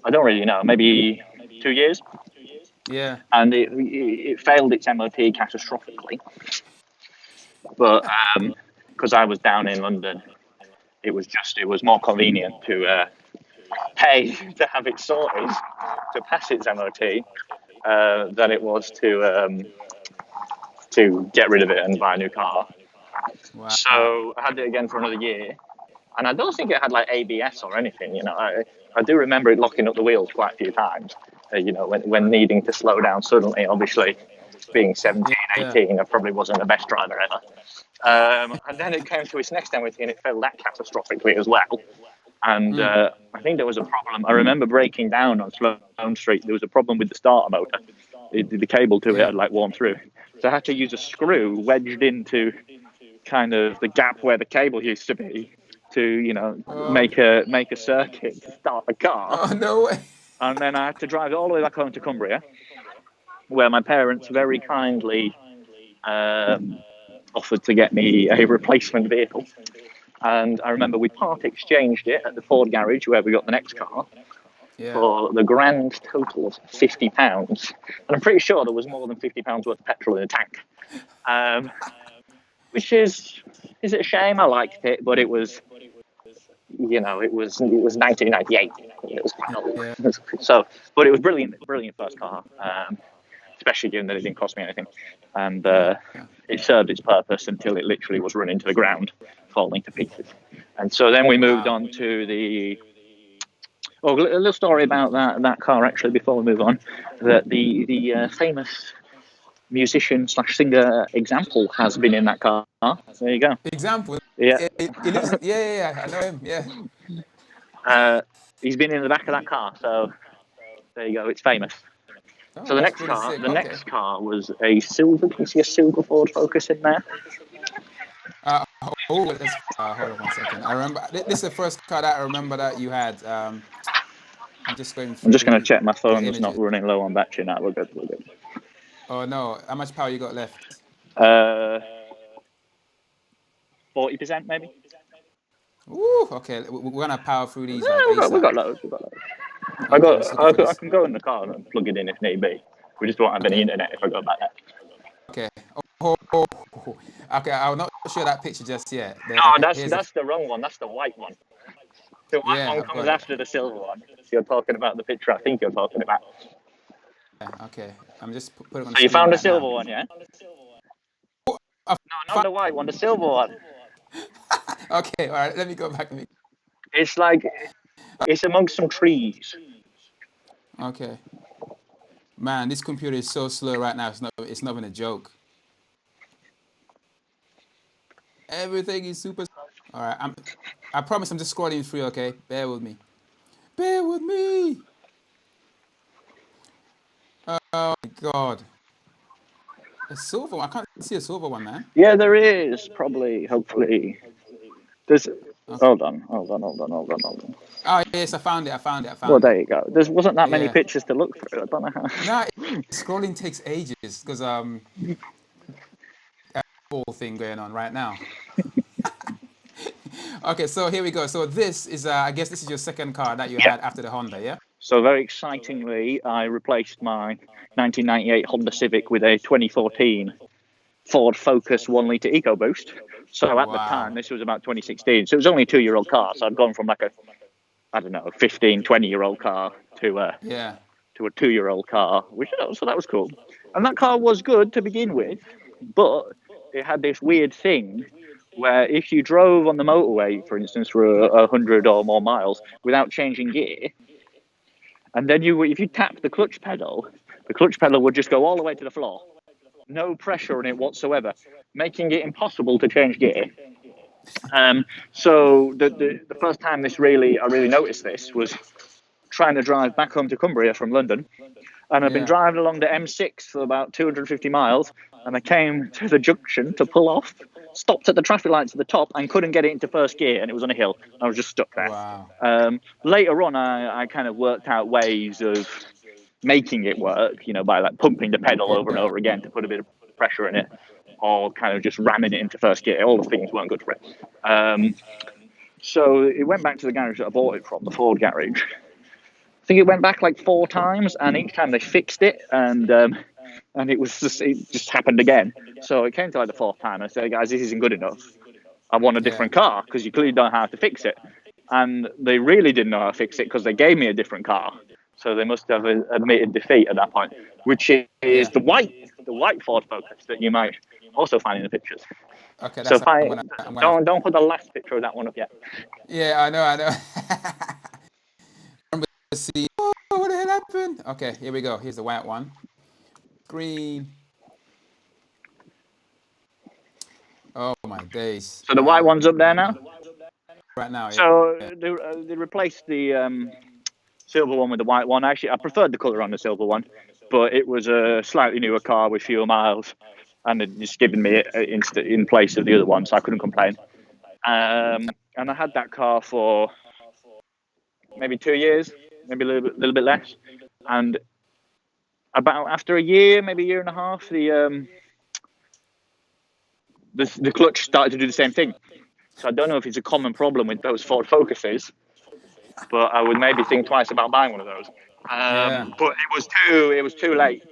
I don't really know, maybe 2 years, Yeah. and it failed its MOT catastrophically. But because I was down in London, it was more convenient to pay to have it sorted to pass its MOT than it was to get rid of it and buy a new car. Wow. So I had it again for another year, and I don't think it had like ABS or anything. You know, I do remember it locking up the wheels quite a few times. You know, when needing to slow down suddenly. Obviously, being 17, Yeah. 18, I probably wasn't the best driver ever. And then it came to its next MOT and it failed that catastrophically as well. And I think there was a problem. I remember breaking down on Sloane Street. There was a problem with the starter motor. The cable to it had like worn through. So I had to use a screw wedged into kind of the gap where the cable used to be to, you know, make a circuit to start the car. Oh no way. And then I had to drive it all the way back home to Cumbria, where my parents very kindly offered to get me a replacement vehicle. And I remember we part exchanged it at the Ford garage where we got the next car for the grand total of £50. And I'm pretty sure there was more than £50 worth of petrol in the tank. Which is it a shame? I liked it, but it was, you know, it was 1998. It was quite old. Yeah. So, but it was brilliant first car, especially given that it didn't cost me anything, and it served its purpose until it literally was run into the ground, falling to pieces. And so then we moved on to the. Oh, a little story about that car actually before we move on. That the famous musician / singer Example has been in that car. There you go. Example. Yeah. He lives. Yeah. I know him. Yeah. He's been in the back of that car, so there you go. It's famous. Oh, So the that's next pretty car, sick. the next car was a silver. Can you see a silver Ford Focus in there? Hold on 1 second. I remember this is the first car that I remember that you had. I'm just going I'm just going to through check my the phone was not images. running low on battery now. We're good. Oh no, how much power you got left? 40% maybe. Ooh, okay. We're gonna power through these No, like we got ASAP. loads. Okay, I'm just looking for I this. can go in the car and plug it in if need be. We just won't have any Okay. internet if I go back there. Okay. Okay. I'm not sure that picture just yet. No, Okay. that's the wrong one. That's the white one. The white Yeah, one I've comes got it. after the silver one. You're talking about the picture I think you're talking about. Yeah, okay. I'm just putting it on the So you screen found the right now. silver one, yeah? I No, not the white one, the silver one. Okay. All right. Let me go back. It's like, it's amongst some trees. Okay. Man, this computer is so slow right now. It's not even a joke. Everything is super. All right. I promise I'm just scrolling through. Okay. Bear with me. Bear with me. Oh my God. A silver one. I can't see a silver one, man. Yeah, there is, probably, hopefully. There's, Okay. hold on. Oh yes, I found it. Well, there you go. There wasn't that many Yeah. pictures to look through. I don't know how. No, scrolling takes ages because whole thing going on right now. Okay, so here we go. So this is, I guess this is your second car that you Yeah. had after the Honda, yeah? So very excitingly, I replaced my 1998 Honda Civic with a 2014 Ford Focus 1 litre EcoBoost. So at the time, this was about 2016. So it was only a 2-year-old car. So I'd gone from like a, I don't know, 15, 20-year-old car to a 2-year-old car, so that was cool. And that car was good to begin with, but it had this weird thing where if you drove on the motorway, for instance, for 100 or more miles without changing gear, and then if you tapped the clutch pedal would just go all the way to the floor. No pressure on it whatsoever, making it impossible to change gear. So the first time I really noticed this was trying to drive back home to Cumbria from London. And I've been driving along the M6 for about 250 miles, and I came to the junction to pull off, stopped at the traffic lights at the top, and couldn't get it into first gear, and it was on a hill. I was just stuck there. Wow. Later on, I kind of worked out ways of making it work, by like pumping the pedal over and over again to put a bit of pressure in it, or kind of just ramming it into first gear. All the things weren't good for it. So it went back to the garage that I bought it from, the Ford garage. I think it went back like 4 times, and each time they fixed it, and it just happened again. So it came to like the 4th time, and I said, guys, this isn't good enough. I want a different car, because you clearly don't know how to fix it. And they really didn't know how to fix it, because they gave me a different car. So they must have admitted defeat at that point, which is the white Ford Focus that you might also find in the pictures. Okay, so I'm gonna... don't put the last picture of that one up yet. Yeah, I know. See, what the hell happened? Okay, here we go. Here's the white one. Green. Oh my days. So the white one's up there now? Right now, So they replaced the silver one with the white one. Actually, I preferred the colour on the silver one, but it was a slightly newer car with fewer miles, and it just given me it in place of the other one, so I couldn't complain. And I had that car for maybe 2 years, maybe a little bit less. And about after a year, maybe a year and a half, the clutch started to do the same thing. So I don't know if it's a common problem with those Ford Focuses, but I would maybe think twice about buying one of those. But it was too late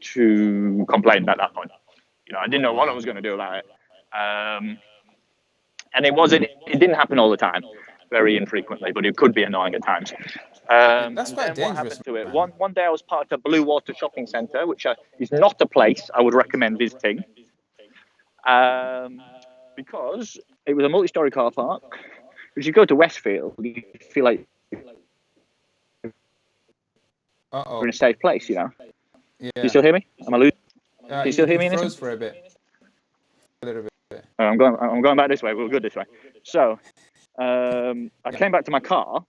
to complain at that point. I didn't know what I was going to do about it. And it didn't happen all the time, very infrequently, but it could be annoying at times. That's quite dangerous. What happened to it? One day I was parked at Blue Water Shopping Centre, which is not a place I would recommend visiting, because it was a multi-storey car park. If you go to Westfield, you feel like you're in a safe place, Yeah. Can you still hear me? Am I losing? Can you still hear me? Froze for a bit. A little bit. I'm going back this way. We're good this way. So I came back to my car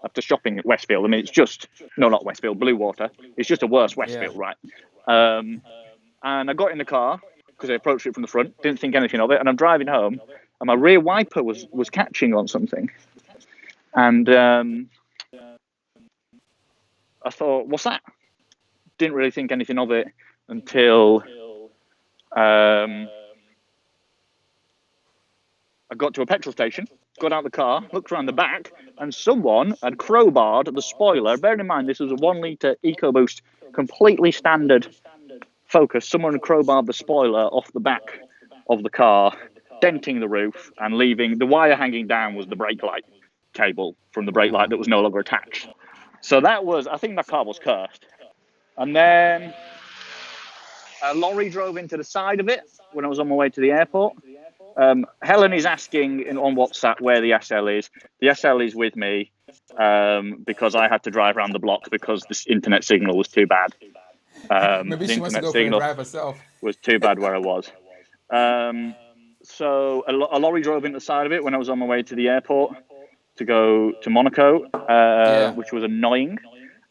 after shopping at Westfield. I mean, not Westfield, Blue Water. It's just a worse Westfield, right? And I got in the car because I approached it from the front, didn't think anything of it, and I'm driving home, and my rear wiper was catching on something. And I thought, what's that? Didn't really think anything of it until I got to a petrol station, got out of the car, looked around the back, and someone had crowbarred the spoiler. Bearing in mind, this was a 1 litre EcoBoost, completely standard Focus. Someone had crowbarred the spoiler off the back of the car, denting the roof, and leaving the wire hanging down was the brake light cable from the brake light that was no longer attached. So I think that car was cursed. And then a lorry drove into the side of it when I was on my way to the airport. Helen is asking on WhatsApp where the SL is. The SL is with me because I had to drive around the block because the internet signal was too bad. Maybe she wants to go for a drive herself. Was too bad where I was. So a lorry drove into the side of it when I was on my way to the airport to go to Monaco, which was annoying.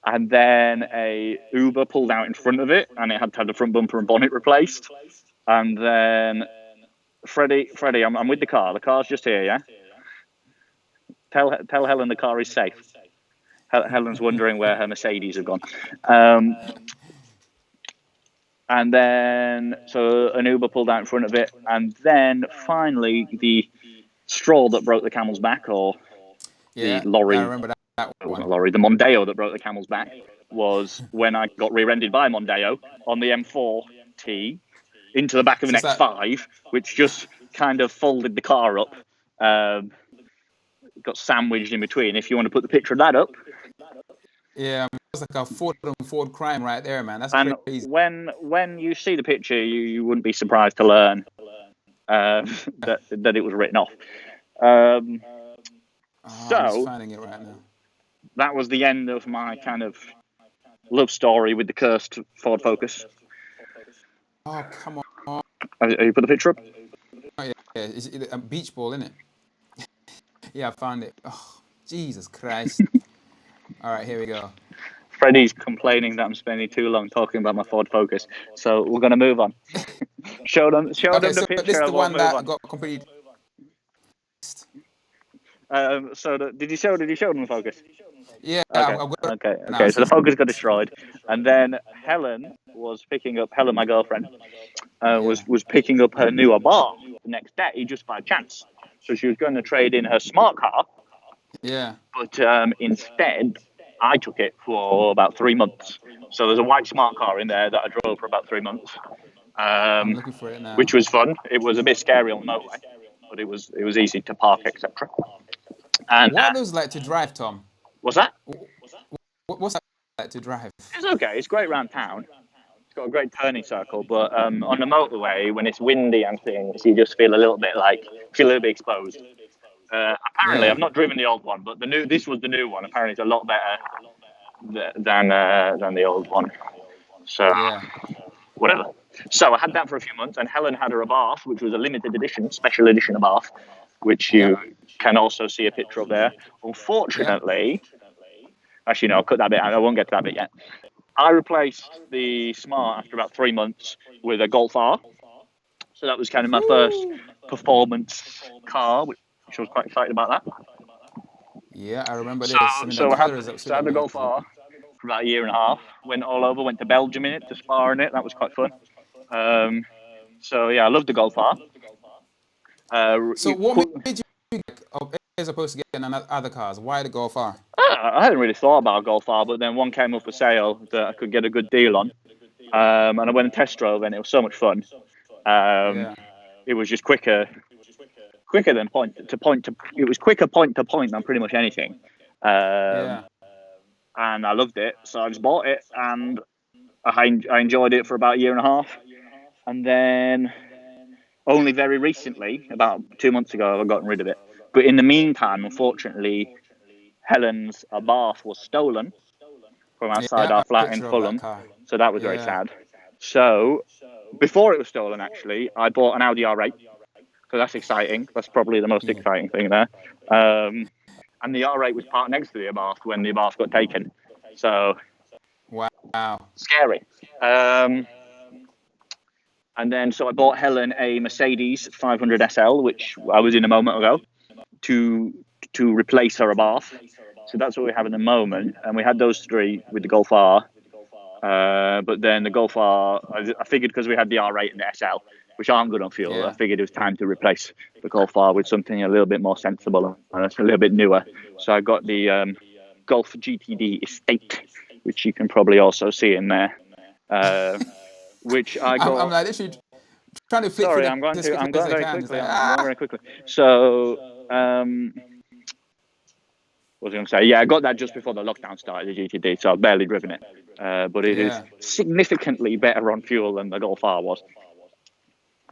And then a Uber pulled out in front of it, and it had to have the front bumper and bonnet replaced. And then Freddie, I'm with the car. The car's just here, yeah? Tell Helen the car is safe. Helen's wondering where her Mercedes have gone. And then, so an Uber pulled out in front of it. And then finally, the straw that broke the camel's back, or the lorry. I remember that It wasn't a lorry, the Mondeo that broke the camel's back. was when I got rear-ended by Mondeo on the M4T into the back of an X5, which just kind of folded the car up. Got sandwiched in between. If you want to put the picture of that up. Yeah, it's like a Ford on Ford crime right there, man. That's And crazy. when you see the picture, you wouldn't be surprised to learn that it was written off. I'm just So finding it right now. that was the end of my kind of love story with the cursed Ford Focus. Oh, come on. Have you put the picture up? Oh, yeah, it's a beach ball, isn't it? Yeah, I found it. Oh, Jesus Christ. All right, here we go. Freddie's complaining that I'm spending too long talking about my Ford Focus, so we're going to move on. Show them Okay, the so picture. this is the one move that on. got completed. Did you show them the Focus? Yeah, Okay. I've got Okay. it now. So the Focus got destroyed, and then Helen was picking up my girlfriend, was picking up her new Abarth the next day just by chance. So she was going to trade in her smart car. Yeah. But instead, I took it for about 3 months. So there's a white smart car in there that I drove for about 3 months, I'm looking for it now. which was fun. It was a bit scary on the motorway, but it was easy to park, etc. And What are those like to drive, Tom? what's that? What's that like to drive? It's okay. It's great around town. It's got a great turning circle, but on the motorway, when it's windy and things, you just feel a little bit exposed. Apparently, Yeah. I've not driven the old one, but this was the new one. Apparently, it's a lot better than the old one. So Yeah. whatever. So I had that for a few months, and Helen had her Abarth, which was a limited edition, special edition Abarth, which you Yep. can also see a picture of there. Unfortunately, actually no, I'll cut that bit out. I won't get to that bit yet. I replaced the Smart after about 3 months with a Golf R. So that was kind of my first performance car, which I was quite excited about that. Yeah, I remember this. I mean, the So I had color is the absolutely Golf amazing. R for about a year and a half. Went all over, went to Belgium in it to spar in it. That was quite fun. So yeah, I loved the Golf R. So what made you as opposed to getting other cars? Why the Golf R? I hadn't really thought about a Golf R, but then one came up for sale that I could get a good deal on, and I went and test drove, and it was so much fun. Yeah. It was just quicker than point to point. It was quicker point to point than pretty much anything. Yeah. And I loved it, so I just bought it, and I enjoyed it for about a year and a half, and then only very recently, about 2 months ago, I've gotten rid of it. But in the meantime, unfortunately, Helen's Abarth was stolen from outside Yeah, our a flat in picture of that Fulham, car. so that was very Yeah. sad. So before it was stolen, actually, I bought an Audi R8, so that's exciting. That's probably the most exciting thing there. And the R8 was parked next to the Abarth when the Abarth got taken, so Wow. scary. And then so I bought Helen a Mercedes 500 SL, which I was in a moment ago, to replace her Abarth. So that's what we have at the moment, and we had those three with the Golf R. But then the Golf R, I figured because we had the R8 and the SL, which aren't good on fuel, I figured it was time to replace the Golf R with something a little bit more sensible and a little bit newer. So I got the Golf GTD Estate, which you can probably also see in there. Which I got. I'm like literally trying to flick through Sorry, the I'm going description as I very can. It's quickly. like, I'm going very quickly. So, what was I going to say? Yeah, I got that just before the lockdown started, the GTD, so I've barely driven it. But it is significantly better on fuel than the Golf R was.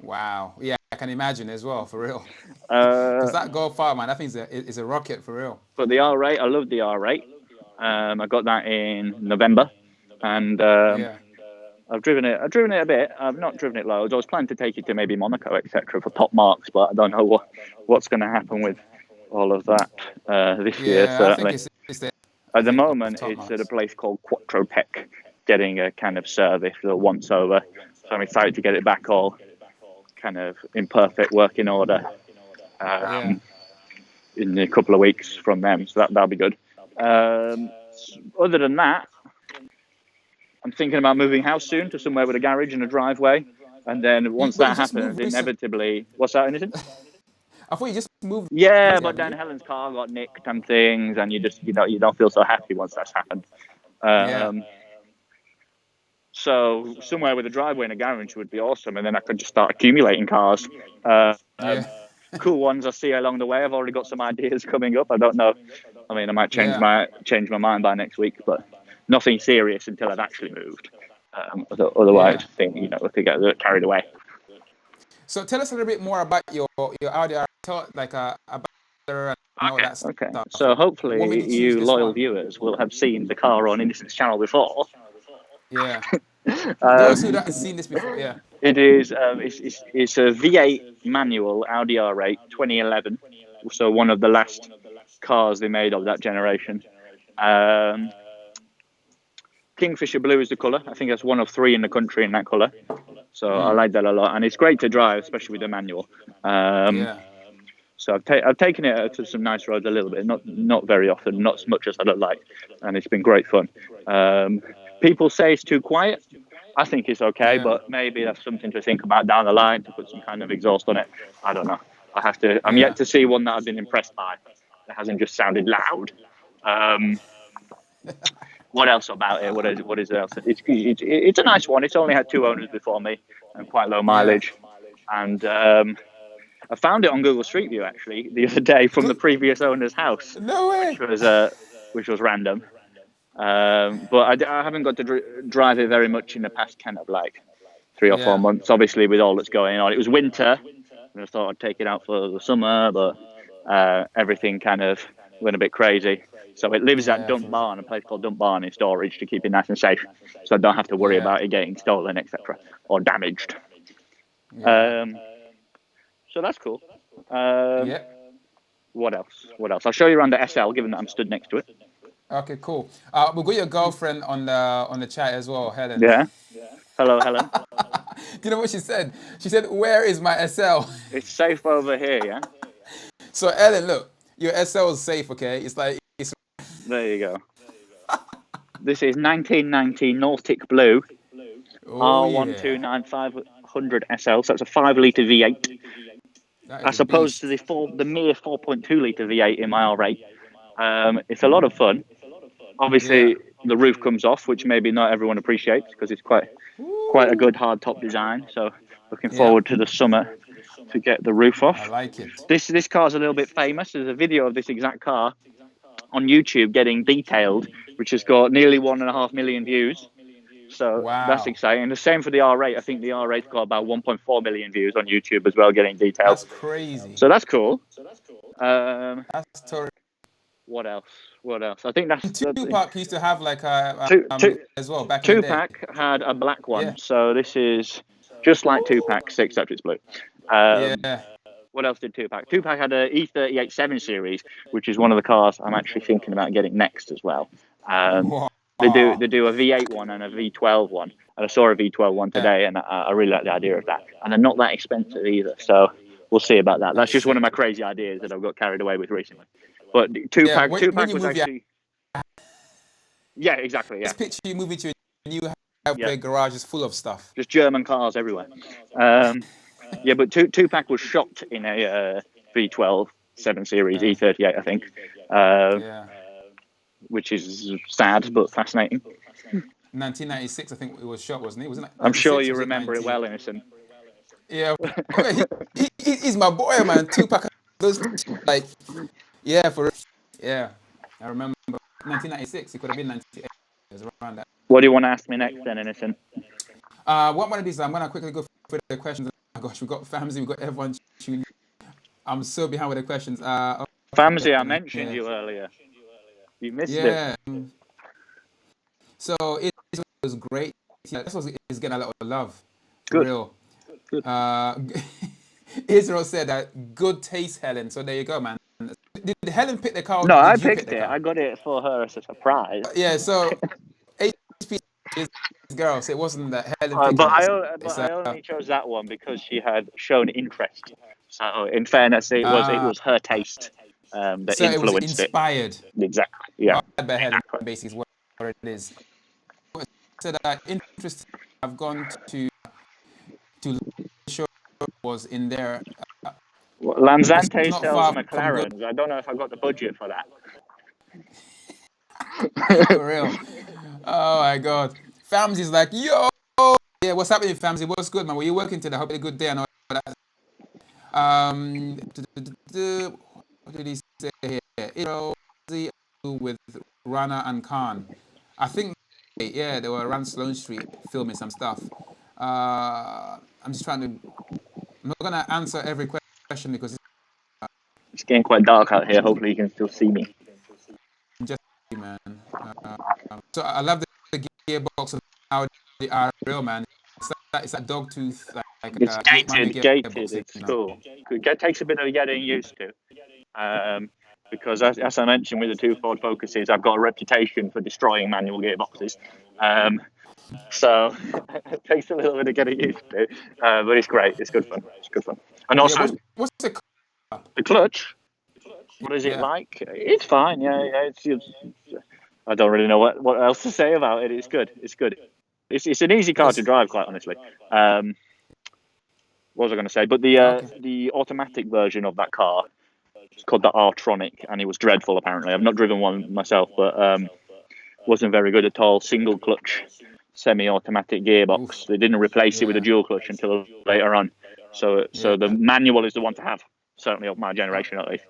Wow. Yeah, I can imagine as well, for real. Because that Golf R, man, that thing is a rocket, for real. But the R8, I love the R8. I got that in November, and I've driven it a bit. I've not driven it loads. I was planning to take it to maybe Monaco, etc., for top marks, but I don't know what's going to happen with all of that this year. Certainly, I think it's at the moment it's at a place called Quattro Tech, getting a kind of service or once over. So I'm excited to get it back all kind of in perfect working order in a couple of weeks from them. So that'll be good. Other than that, I'm thinking about moving house soon to somewhere with a garage and a driveway. And then once that happens, inevitably... What's that, anything? I thought you just moved. Yeah, but then Helen's car got nicked and things, and you don't feel so happy once that's happened. Yeah. So somewhere with a driveway and a garage would be awesome, and then I could just start accumulating cars. Yeah. Cool ones I see along the way. I've already got some ideas coming up. I don't know. I mean, I might change Yeah. my mind by next week, but nothing serious until I've actually moved. Otherwise, Yeah. I think I could get carried away. So tell us a little bit more about your audio. Like about and all that Okay. stuff. So What made hopefully you choose you this loyal one? viewers will have seen the car on Innocence Channel before. Yeah. Those who Um, haven't seen this before, yeah. it is it's a V8 manual Audi R8 2011. So one of the last cars they made of that generation. Um, Kingfisher blue is the colour. I think that's one of 3 in the country in that colour. So I like that a lot, and it's great to drive, especially with the manual. Yeah. So I've taken it to some nice roads a little bit, not very often, not as much as I'd like, and it's been great fun. People say it's too quiet. I think it's okay, Yeah. but maybe that's something to think about down the line to put some kind of exhaust on it. I don't know. I'm Yeah. yet to see one that I've been impressed by. That hasn't just sounded loud. Um, what else about it? What is else? It's a nice one. It's only had 2 owners before me and quite low Yeah. mileage. And I found it on Google Street View actually the other day from the Good. previous owner's house, No way. which was random. But I haven't got to drive it very much in the past kind of like 3 or 4 Yeah. months. Obviously, with all that's going on, it was winter, and I thought I'd take it out for the summer, but everything kind of went a bit crazy. So it lives at Yeah. Dump Barn, a place called Dump Barn, in storage to keep it nice and safe, so I don't have to worry Yeah. about it getting stolen, etc., or damaged. Yeah. Um, so that's cool. Um, Yeah. what else? What else? I'll show you around the SL, given that I'm stood next to it. Okay, cool. We got your girlfriend on the chat as well, Helen. Yeah. Hello, Helen. Do you know what she said? She said, "Where is my SL?" It's safe over here, yeah? So Ellen, look, your SL is safe, okay? It's like it's There you go. This is 1990 Nautic Blue oh yeah, R129500 SL. So it's a 5-litre V8, that is as a opposed to beast. the mere 4.2-litre V8 in my R8. It's a lot of fun. Yeah. Obviously, the roof comes off, which maybe not everyone appreciates because it's quite a Woo. good hard top design. So looking Yeah. forward to the summer to get the roof I off. like it. This car's a little bit famous. There's a video of this exact car on YouTube getting detailed, which has got nearly 1.5 million views. So that's Wow. exciting. The same for the R8. I think the R8's got about 1.4 million views on YouTube as well, getting detailed. That's crazy. So that's cool. Um, That's totally. what else? What else? I think that's Tupac used to have like a two, two, as well back in the day. Tupac had a black Yeah. one. So this is just like Tupac, except it's blue. Um, Yeah. what else did Tupac? Tupac had a E38 7 Series, which is one of the cars I'm actually thinking about getting next as well. They Wow. do a V8 one and a V12 one, and I saw a V12 one Yeah. today, and I really like the idea of that. And they're not that expensive either, so we'll see about that. That's That's just one sick. of my crazy ideas that I've got carried away with recently. But Yeah. When Tupac you was move your actually, yeah, exactly, yeah, let's picture you moving to a new house yeah, where garage is full of stuff. just German cars everywhere. Um, yeah, but Tupac was shot in a V12 7 Series Yeah. E38, I think, uh, Yeah. which is sad but fascinating. 1996, I think it was shot, wasn't it? Was it I'm sure 96 or you was it remember it 90? well, Innocent. Yeah. He's my boy, man. Tupac. Those like, yeah, for yeah. I remember 1996. It could have been 98. It was around that. What do you want to ask me next, then, Innocent? What one of these? I'm gonna quickly go through the questions. Oh my gosh, we got Famzy, we got everyone tuning. I'm so behind with the questions. Famzy, I Okay, mentioned yeah, you earlier. You missed it. yeah. So it was great. Yeah, this was is getting a lot of love, for Good. real. Good. Israel said that good taste, Helen. So there you go, man. Did Helen pick the car? Or No, I did you pick picked the it. car? I got it for her as a surprise. Yeah. So HP is girl. So it wasn't that Helen picking But it. but It's I only chose that one because she had shown interest. So, in fairness, it uh, was her taste that so it was influenced it. inspired Exactly. Yeah. by Helen. Exactly. Basically, is what it is. So that interest I've gone to show was in there. Well, It's Lanzante not sells far from good, McLarens. I don't know if I got the budget for that. for real. Oh my God. Famsy's like, yo, yeah, what's happening, Famsy? What's good, man? Were you working today? Hope you had a good day and all that. What did he say here? With Rana and Khan. I think, yeah, they were around Sloane Street filming some stuff. I'm just trying to. I'm not gonna answer every question because It's getting quite dark out here. Hopefully, you can still see me. it's just man. So I love the gearbox of how the RL, man. It's that dog tooth like It's gate manual gated. gearbox thing, It's cool. It takes a bit of getting used to. Because as I mentioned with the two Ford Focuses, I've got a reputation for destroying manual gearboxes. So it takes a little bit of getting used to, but it's great. It's good fun. It's good fun. And Yeah, also what's the the clutch. What is it yeah? like? It's fine. Yeah. I don't really know what else to say about it. It's good. It's good. It's an easy car to Because drive, quite honestly. What was I going to say? But okay, the automatic version of that car, it's called the R-Tronic, and it was dreadful. Apparently, I've not driven one myself, but wasn't very good at all. Single clutch, semi-automatic oof, gearbox. They didn't replace it with a yeah, dual clutch until later on. So yeah. the manual is the one to have. Certainly of my Oh, generation, at least.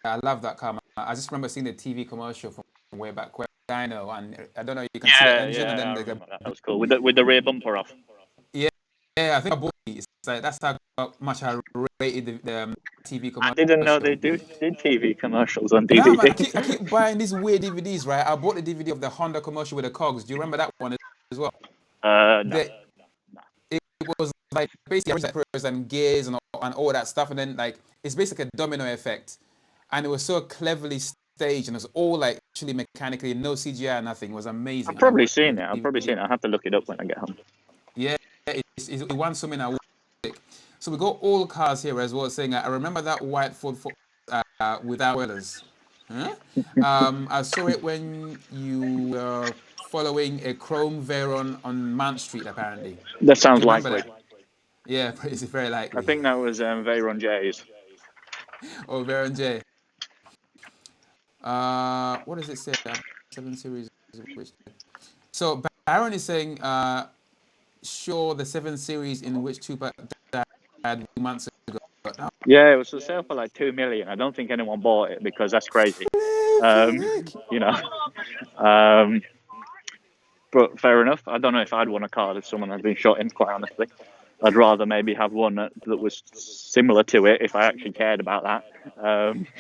I love that car, man. I just remember seeing the TV commercial from way back when I know, and I don't know, you can see the engine and Yeah, then I the remember that. That was cool with the rear bumper off. yeah, yeah. I think I bought it. It's like that's how much I rated the TV I didn't know they commercial. did TV commercials on Nah, man, DVD. I keep buying these weird DVDs, right? I bought the DVD of the Honda commercial with the cogs. Do you remember that one as well? No. The, it was like basically like and gears and all that stuff, and then like it's basically a domino effect, and it was so cleverly staged, and it was all like actually mechanically, no CGI, nothing. It was I've amazing, and I probably bought seen the it. I've probably DVD. seen it. I have to look it up when I get home. Yeah, it won something I like. So we got all cars here as well, saying I remember that white Ford without spoilers. Huh? I saw it when you were following a chrome Veyron on Mount Street, apparently. That Do sounds you remember likely. that? Yeah, it's very I likely. think that was Veyron J's. Or Veyron J. What does it say? 7 Series. Which? So Baron is saying, sure, the 7 Series in which Tupac died months ago. But Yeah, it was for sale for like 2 million. I don't think anyone bought it because that's crazy. Um, you know. Um, but fair enough. I don't know if I'd want a car that someone had been shot in. Quite honestly, I'd rather maybe have one that was similar to it if I actually cared about that.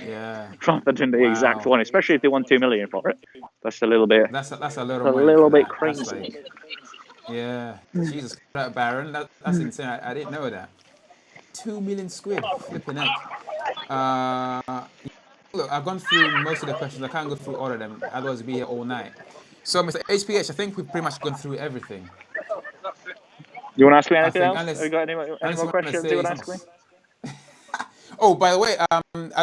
yeah. Rather than the exact Wow. one, especially if they want 2 million for it. That's a little bit, That's a lot of a money for little bit that. That's like, crazy. yeah. Jesus, that Baron. That's insane. I didn't know that. 2 million squid. Flipping heck. Uh, Look, I've gone through most of the questions. I can't go through all of them. Otherwise, we'll be here all night. So, Mr. HPH, I think we've pretty much gone through everything. You want to ask me I anything think, else? Have you got any unless more you want to questions you say want to something ask me? else. Oh, by the way,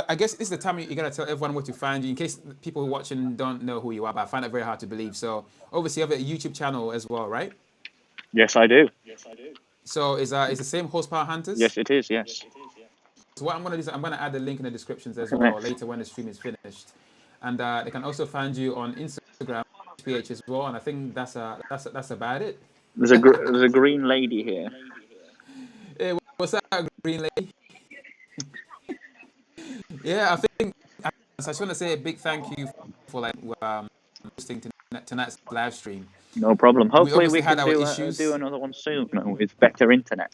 I guess this is the time you gotta tell everyone where to find you, in case people watching don't know who you are. But I find it very hard to believe. So, obviously, you have a YouTube channel as well, right? Yes, I do. So, is the same Horsepower Hunters? Yes, it is. Yes. So, what I'm gonna do is I'm gonna add the link in the descriptions as well Nice. later when the stream is finished, and they can also find you on Instagram, HPH as well. And I think that's about it. There's a green lady here. Hey, what's up, Green Lady? Yeah, I think I just want to say a big thank you for like hosting tonight's live stream. No problem. We Hopefully, we obviously had can our do issues. another one soon with better internet.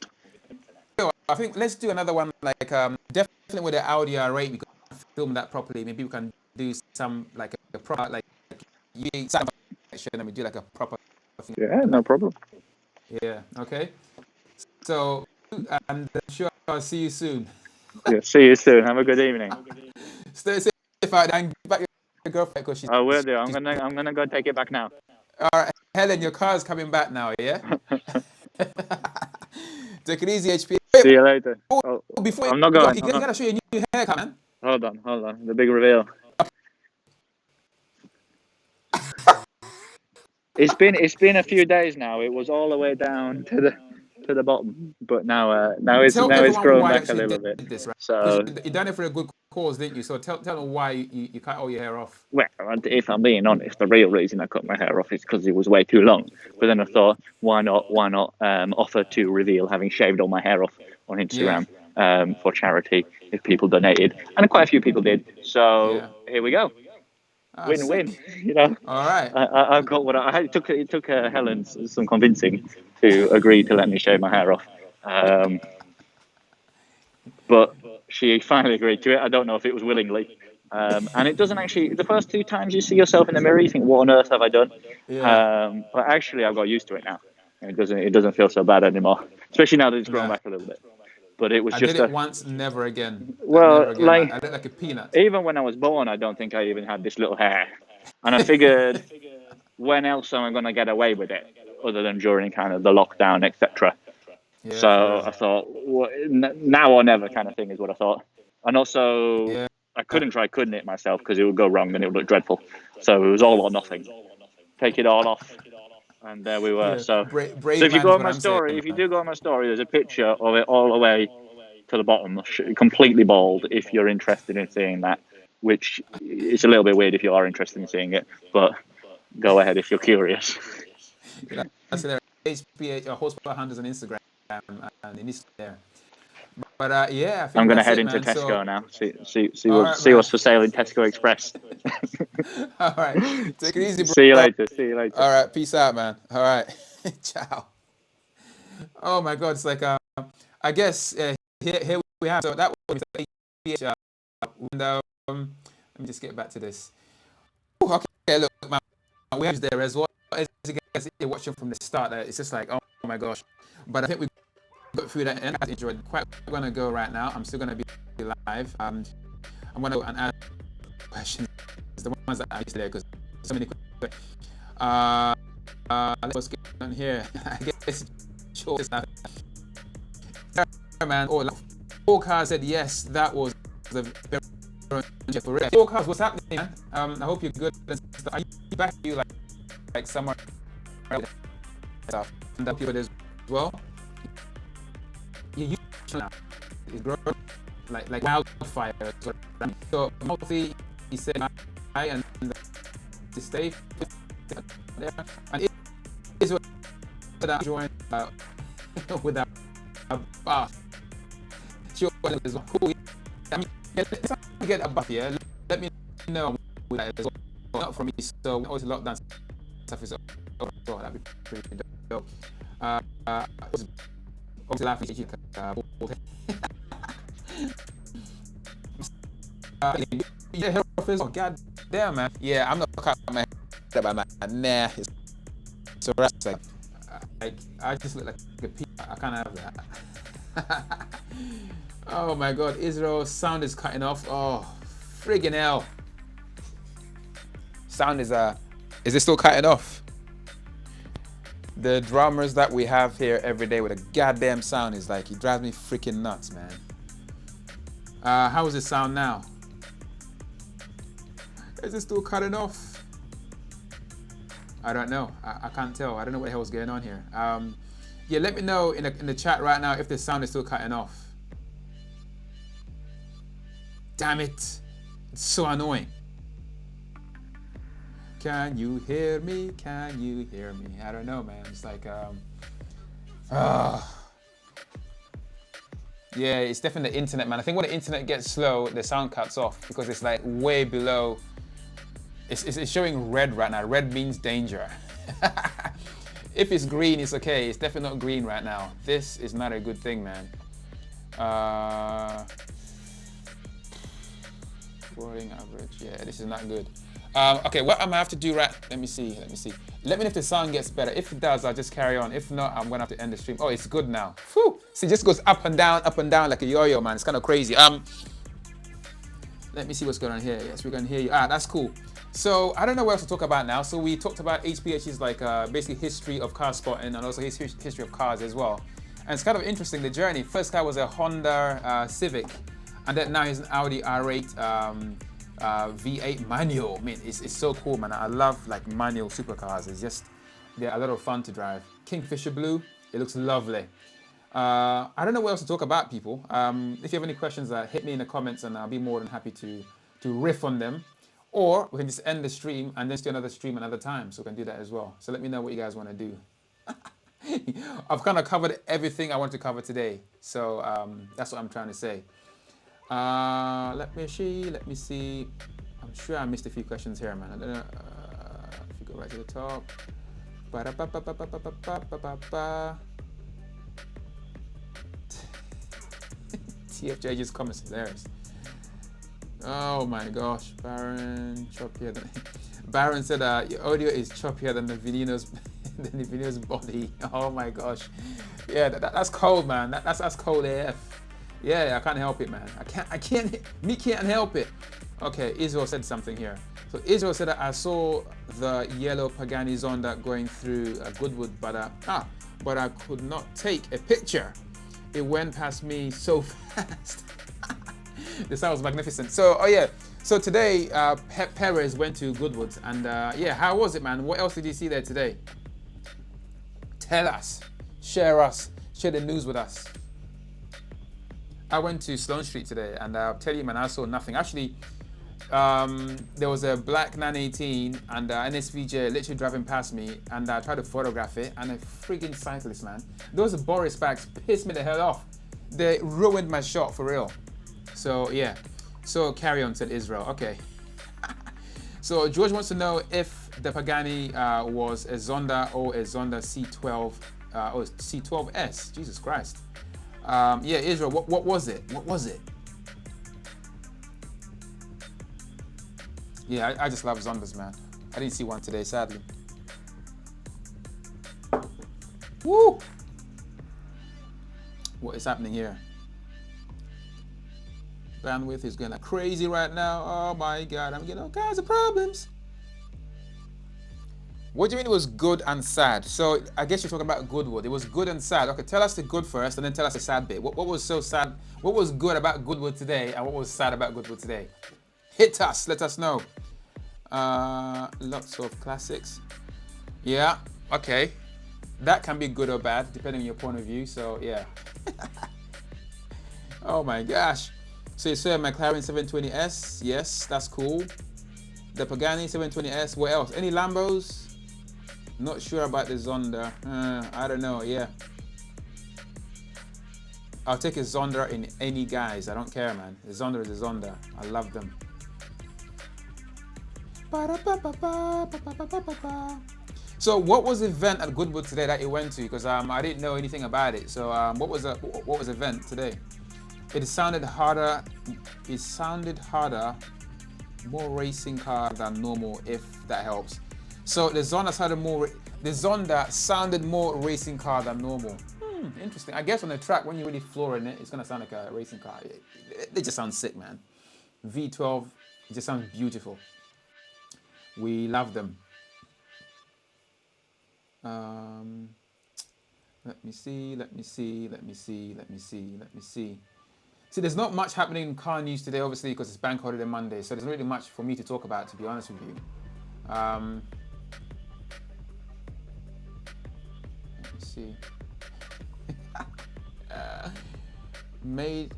So I think let's do another one like definitely with the audio rate. We can film that properly. Maybe we can do some like a proper like some section and we do like a proper thing Yeah, like no that. problem. Yeah. Okay. So and I'm sure I'll see you soon. Yeah, see you soon. Have a good evening. Stay safe out and get back your girlfriend because I will do. she's I'm gonna go take it back now. all right. Helen, your car's coming back now. Yeah. Take it easy, HP. Wait, See you later. oh, Oh, before I'm not you go, going. you I'm not. gotta show your new haircut, man. Hold on. The big reveal. It's been a few days now. It was all the way down to to the bottom, but now it's Tell now it's everyone grown why you back a actually little did bit. this, right? Because So, you done it for a good cause, didn't you? So tell them why you cut all your hair off. well, if I'm being honest, the real reason I cut my hair off is because it was way too long. But then I thought, why not offer to reveal having shaved all my hair off on Yeah. Instagram for charity if people donated, and quite a few people did. So Yeah. here we go, Ah, win-win. sick. You know, All right. I've got what it took Helen some convincing to agree to let me shave my hair off. But she finally agreed to it. I don't know if it was willingly. And it doesn't actually, the first two times you see yourself in the mirror, you think, what on earth have I done? Yeah. But actually, I've got used to it now. It doesn't feel so bad anymore, especially now that it's grown Nah. back a little bit. But it was I did just it once, never again. well, Never again. like, I look like a peanut. even when I was born, I don't think I even had this little hair. And I figured, when else am I going to get away with it other than during kind of the lockdown, etc.? Yeah, for So real. I thought, now or never kind of thing is what I thought. And also, Yeah. I couldn't try cutting it myself because it would go wrong and it would look dreadful. So it was all or nothing. Take it all off. And there we were. Yeah. So Brave if you man go is on what my I'm saying, story, if you man. do go on my story, there's a picture of it all the way to the bottom, completely bald, if you're interested in seeing that, which is a little bit weird if you are interested in seeing it, but go ahead if you're curious. You know, I see there HPH horsepower hunters on Instagram and in there. But yeah, I I'm think going to that's head it, into man. So Tesco now. See all what right, see man. what's for sale in Tesco Express. All right. Take it easy, See you bro. later. See you later. All right. Peace out, man. All right. Ciao. Oh my God. It's like I guess here we have. So that was Mr. HPH. And, let me just get back to this. Ooh, okay, look, man. We have there as well. As you guys see, watching from the start, it's just like, oh my gosh. But I think we got through that and I enjoyed. Quite going to go right now. I'm still going to be live. I'm going to go and ask questions, the ones that I used there, because so many questions. Let's get on here. I guess sure, man. Oh, four cars said yes. That was a very for real. Four cars, what's happening, man? I hope you're good. Are you back? You like somewhere stuff and that people as well? You now it's growing like wildfire. So mostly he said I and to stay there and it is what I joined with that sure is cool. I mean, let's get a buff here. Let me know with that as well. Not for me. So always lockdown stuff is over. So that'd be pretty dope. Obviously laughing yeah, hero face. Oh god damn, man. Yeah, I'm not cutting my head about my nah. So that's like I just look like a pea. I can't have that. Oh my god, Israel's sound is cutting off. Oh, friggin' hell. Sound is it still cutting off? The drummers that we have here every day with a goddamn sound is like, it drives me freaking nuts, man. How does it sound now? Is it still cutting off? I don't know. I can't tell. I don't know what the hell's going on here. Yeah, let me know in the chat right now if the sound is still cutting off. Damn it. It's so annoying. Can you hear me? Can you hear me? I don't know, man. It's like, yeah, it's definitely the internet, man. I think when the internet gets slow, the sound cuts off because it's like way below. It's showing red right now. Red means danger. If it's green, it's okay. It's definitely not green right now. This is not a good thing, man. Rolling average. Yeah, this is not good. Okay, what I'm gonna have to do right. Let me see. Let me know if the sound gets better. If it does, I'll just carry on. If not, I'm gonna have to end the stream. Oh, it's good now. Whew. See, it just goes up and down like a yo-yo, man. It's kind of crazy. Let me see what's going on here. Yes, we can hear you. That's cool. So I don't know what else to talk about now. So we talked about HPH's like basically history of car spotting and also history of cars as well. And it's kind of interesting, the journey. First car was a Honda Civic, and then now he's an Audi R8 V8 manual. I mean, it's so cool, man. I love like manual supercars. It's just, they're a lot of fun to drive. Kingfisher blue, it looks lovely. I don't know what else to talk about, people. If you have any questions, hit me in the comments, and I'll be more than happy to riff on them. Or we can just end the stream and then do another stream another time, so we can do that as well. So let me know what you guys want to do. I've kind of covered everything I want to cover today, so that's what I'm trying to say. Let me see. Let me see. I'm sure I missed a few questions here, man. I don't know. If you go right to the top. TFJ just comments hilarious. Oh my gosh, Baron choppier than Baron said your audio is choppier than the video's than the video's body. Oh my gosh, yeah, that's cold, man. That's cold AF. Yeah, I can't help it, man. I can't help it. Okay, Israel said something here. So Israel said that I saw the yellow Pagani Zonda going through Goodwood, but I could not take a picture. It went past me so fast. The sound was magnificent. So, oh yeah. So today, Perez went to Goodwood, and yeah, how was it, man? What else did you see there today? Tell us, share the news with us. I went to Sloane Street today, and I'll tell you, man, I saw nothing. Actually, there was a black 918 and NSVJ literally driving past me, and I tried to photograph it, and a friggin' cyclist, man. Those Boris bags pissed me the hell off. They ruined my shot for real. So yeah, so carry on, said Israel. Okay. So George wants to know if the Pagani was a Zonda or a Zonda C12 or C12S. Jesus Christ. Yeah, Israel, what was it? What was it? Yeah, I just love Zondas, man. I didn't see one today, sadly. Woo! What is happening here? Bandwidth is going like crazy right now. Oh my God, I'm getting all kinds of problems. What do you mean it was good and sad? So I guess you're talking about Goodwood. It was good and sad. Okay, tell us the good first, and then tell us the sad bit. What was so sad? What was good about Goodwood today, and what was sad about Goodwood today? Hit us. Let us know. Lots of classics. Yeah. Okay. That can be good or bad depending on your point of view. So yeah. Oh my gosh. So you say McLaren 720S. Yes, that's cool. The Pagani 720S. What else? Any Lambos? Not sure about the Zonda. I don't know. Yeah. I'll take a Zonda in any guise. I don't care, man. The Zonda is a Zonda. I love them. So what was the event at Goodwood today that you went to? Because I didn't know anything about it. So what was the event today? It sounded harder. It sounded harder. More racing car than normal, if that helps. So the Zonda sounded more. The Zonda sounded more racing car than normal. Interesting. I guess on the track, when you're really flooring it, it's gonna sound like a racing car. They just sound sick, man. V12. It just sounds beautiful. We love them. Let me see. See, there's not much happening in car news today, obviously, because it's Bank Holiday Monday, so there's not really much for me to talk about, to be honest with you. Let me see. Made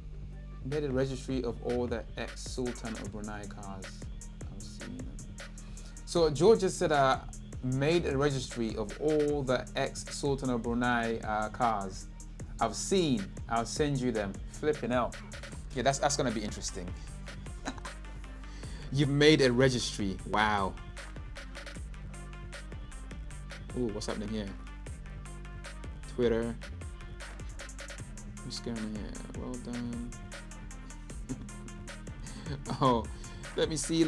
a registry of all the ex-Sultan of Brunei cars. I've seen them. So George just said, made a registry of all the ex-Sultan of Brunei cars. I've seen. I'll send you them. Flipping out. Yeah, that's gonna be interesting. You've made a registry. Wow. Ooh, what's happening here? Twitter. What's going on here? Well done. Oh, let me see.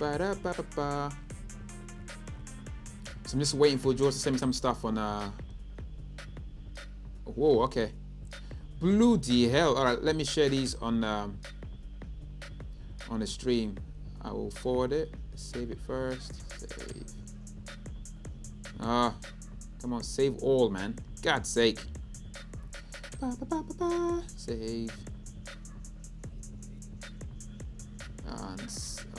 Ba-da-ba-ba-ba. So I'm just waiting for George to send me some stuff on whoa, okay. Bloody hell. Alright, let me share these on the stream. I will forward it. Save it first. Save. Come on, save all, man. God's sake. Save.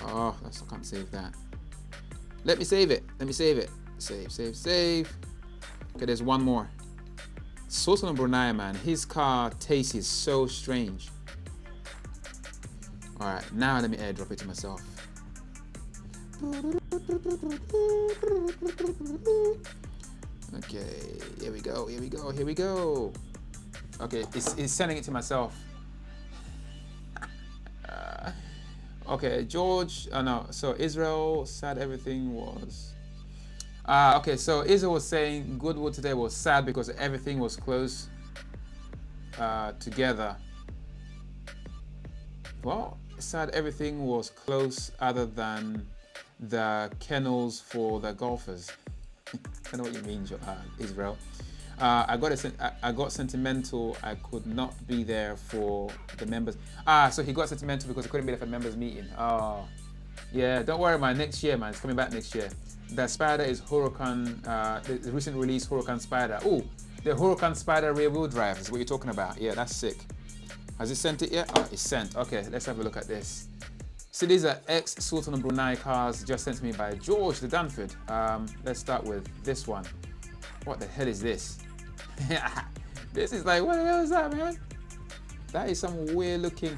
I can't save that. Let me save it. Save. Okay, there's one more. Sultan of Brunei, man, his car taste is so strange. All right, now let me airdrop it to myself. Okay, here we go, here we go, here we go. Okay, it's sending it to myself. Okay, George, no, so Israel said everything was... okay, so Israel was saying Goodwood today was sad because everything was close together. Well, sad everything was close other than the kennels for the golfers. I know what you mean, Israel. I got sentimental. I could not be there for the members. So he got sentimental because he couldn't be there for the members meeting. Oh, yeah. Don't worry, man. Next year, man. It's coming back next year. The Spider is Huracan. The recent release Huracan Spider. Oh, the Huracan Spider rear wheel drive is what you're talking about. Yeah, that's sick. Has it sent it yet? Oh, it's sent. Okay, let's have a look at this. So these are ex-Sultan of Brunei cars just sent to me by George the Danford. Let's start with this one. What the hell is this? This is like, what the hell is that, man? That is some weird looking...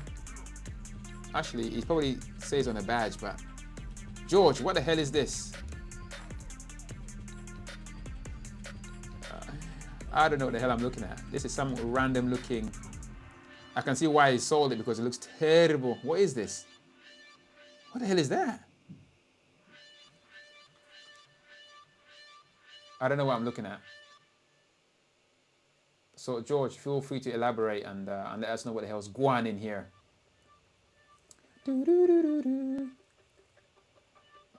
Actually, it probably says on the badge, but... George, what the hell is this? I don't know what the hell I'm looking at. This is some random looking... I can see why he sold it because it looks terrible. What is this? What the hell is that? I don't know what I'm looking at. So George, feel free to elaborate and let us know what the hell's going on in here.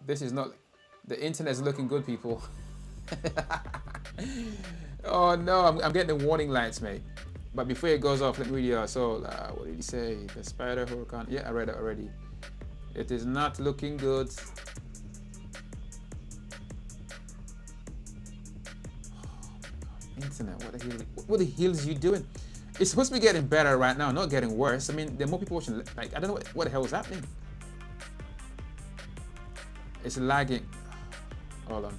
This is not... The internet's looking good, people. Oh no, I'm getting the warning lights, mate. But before it goes off, let me read you. So, what did he say? The Spider Huracan. Yeah, I read it already. It is not looking good. Internet, what the hell is you doing? It's supposed to be getting better right now, not getting worse. I mean, there are more people watching. Like, I don't know what the hell is happening. It's lagging. Hold on.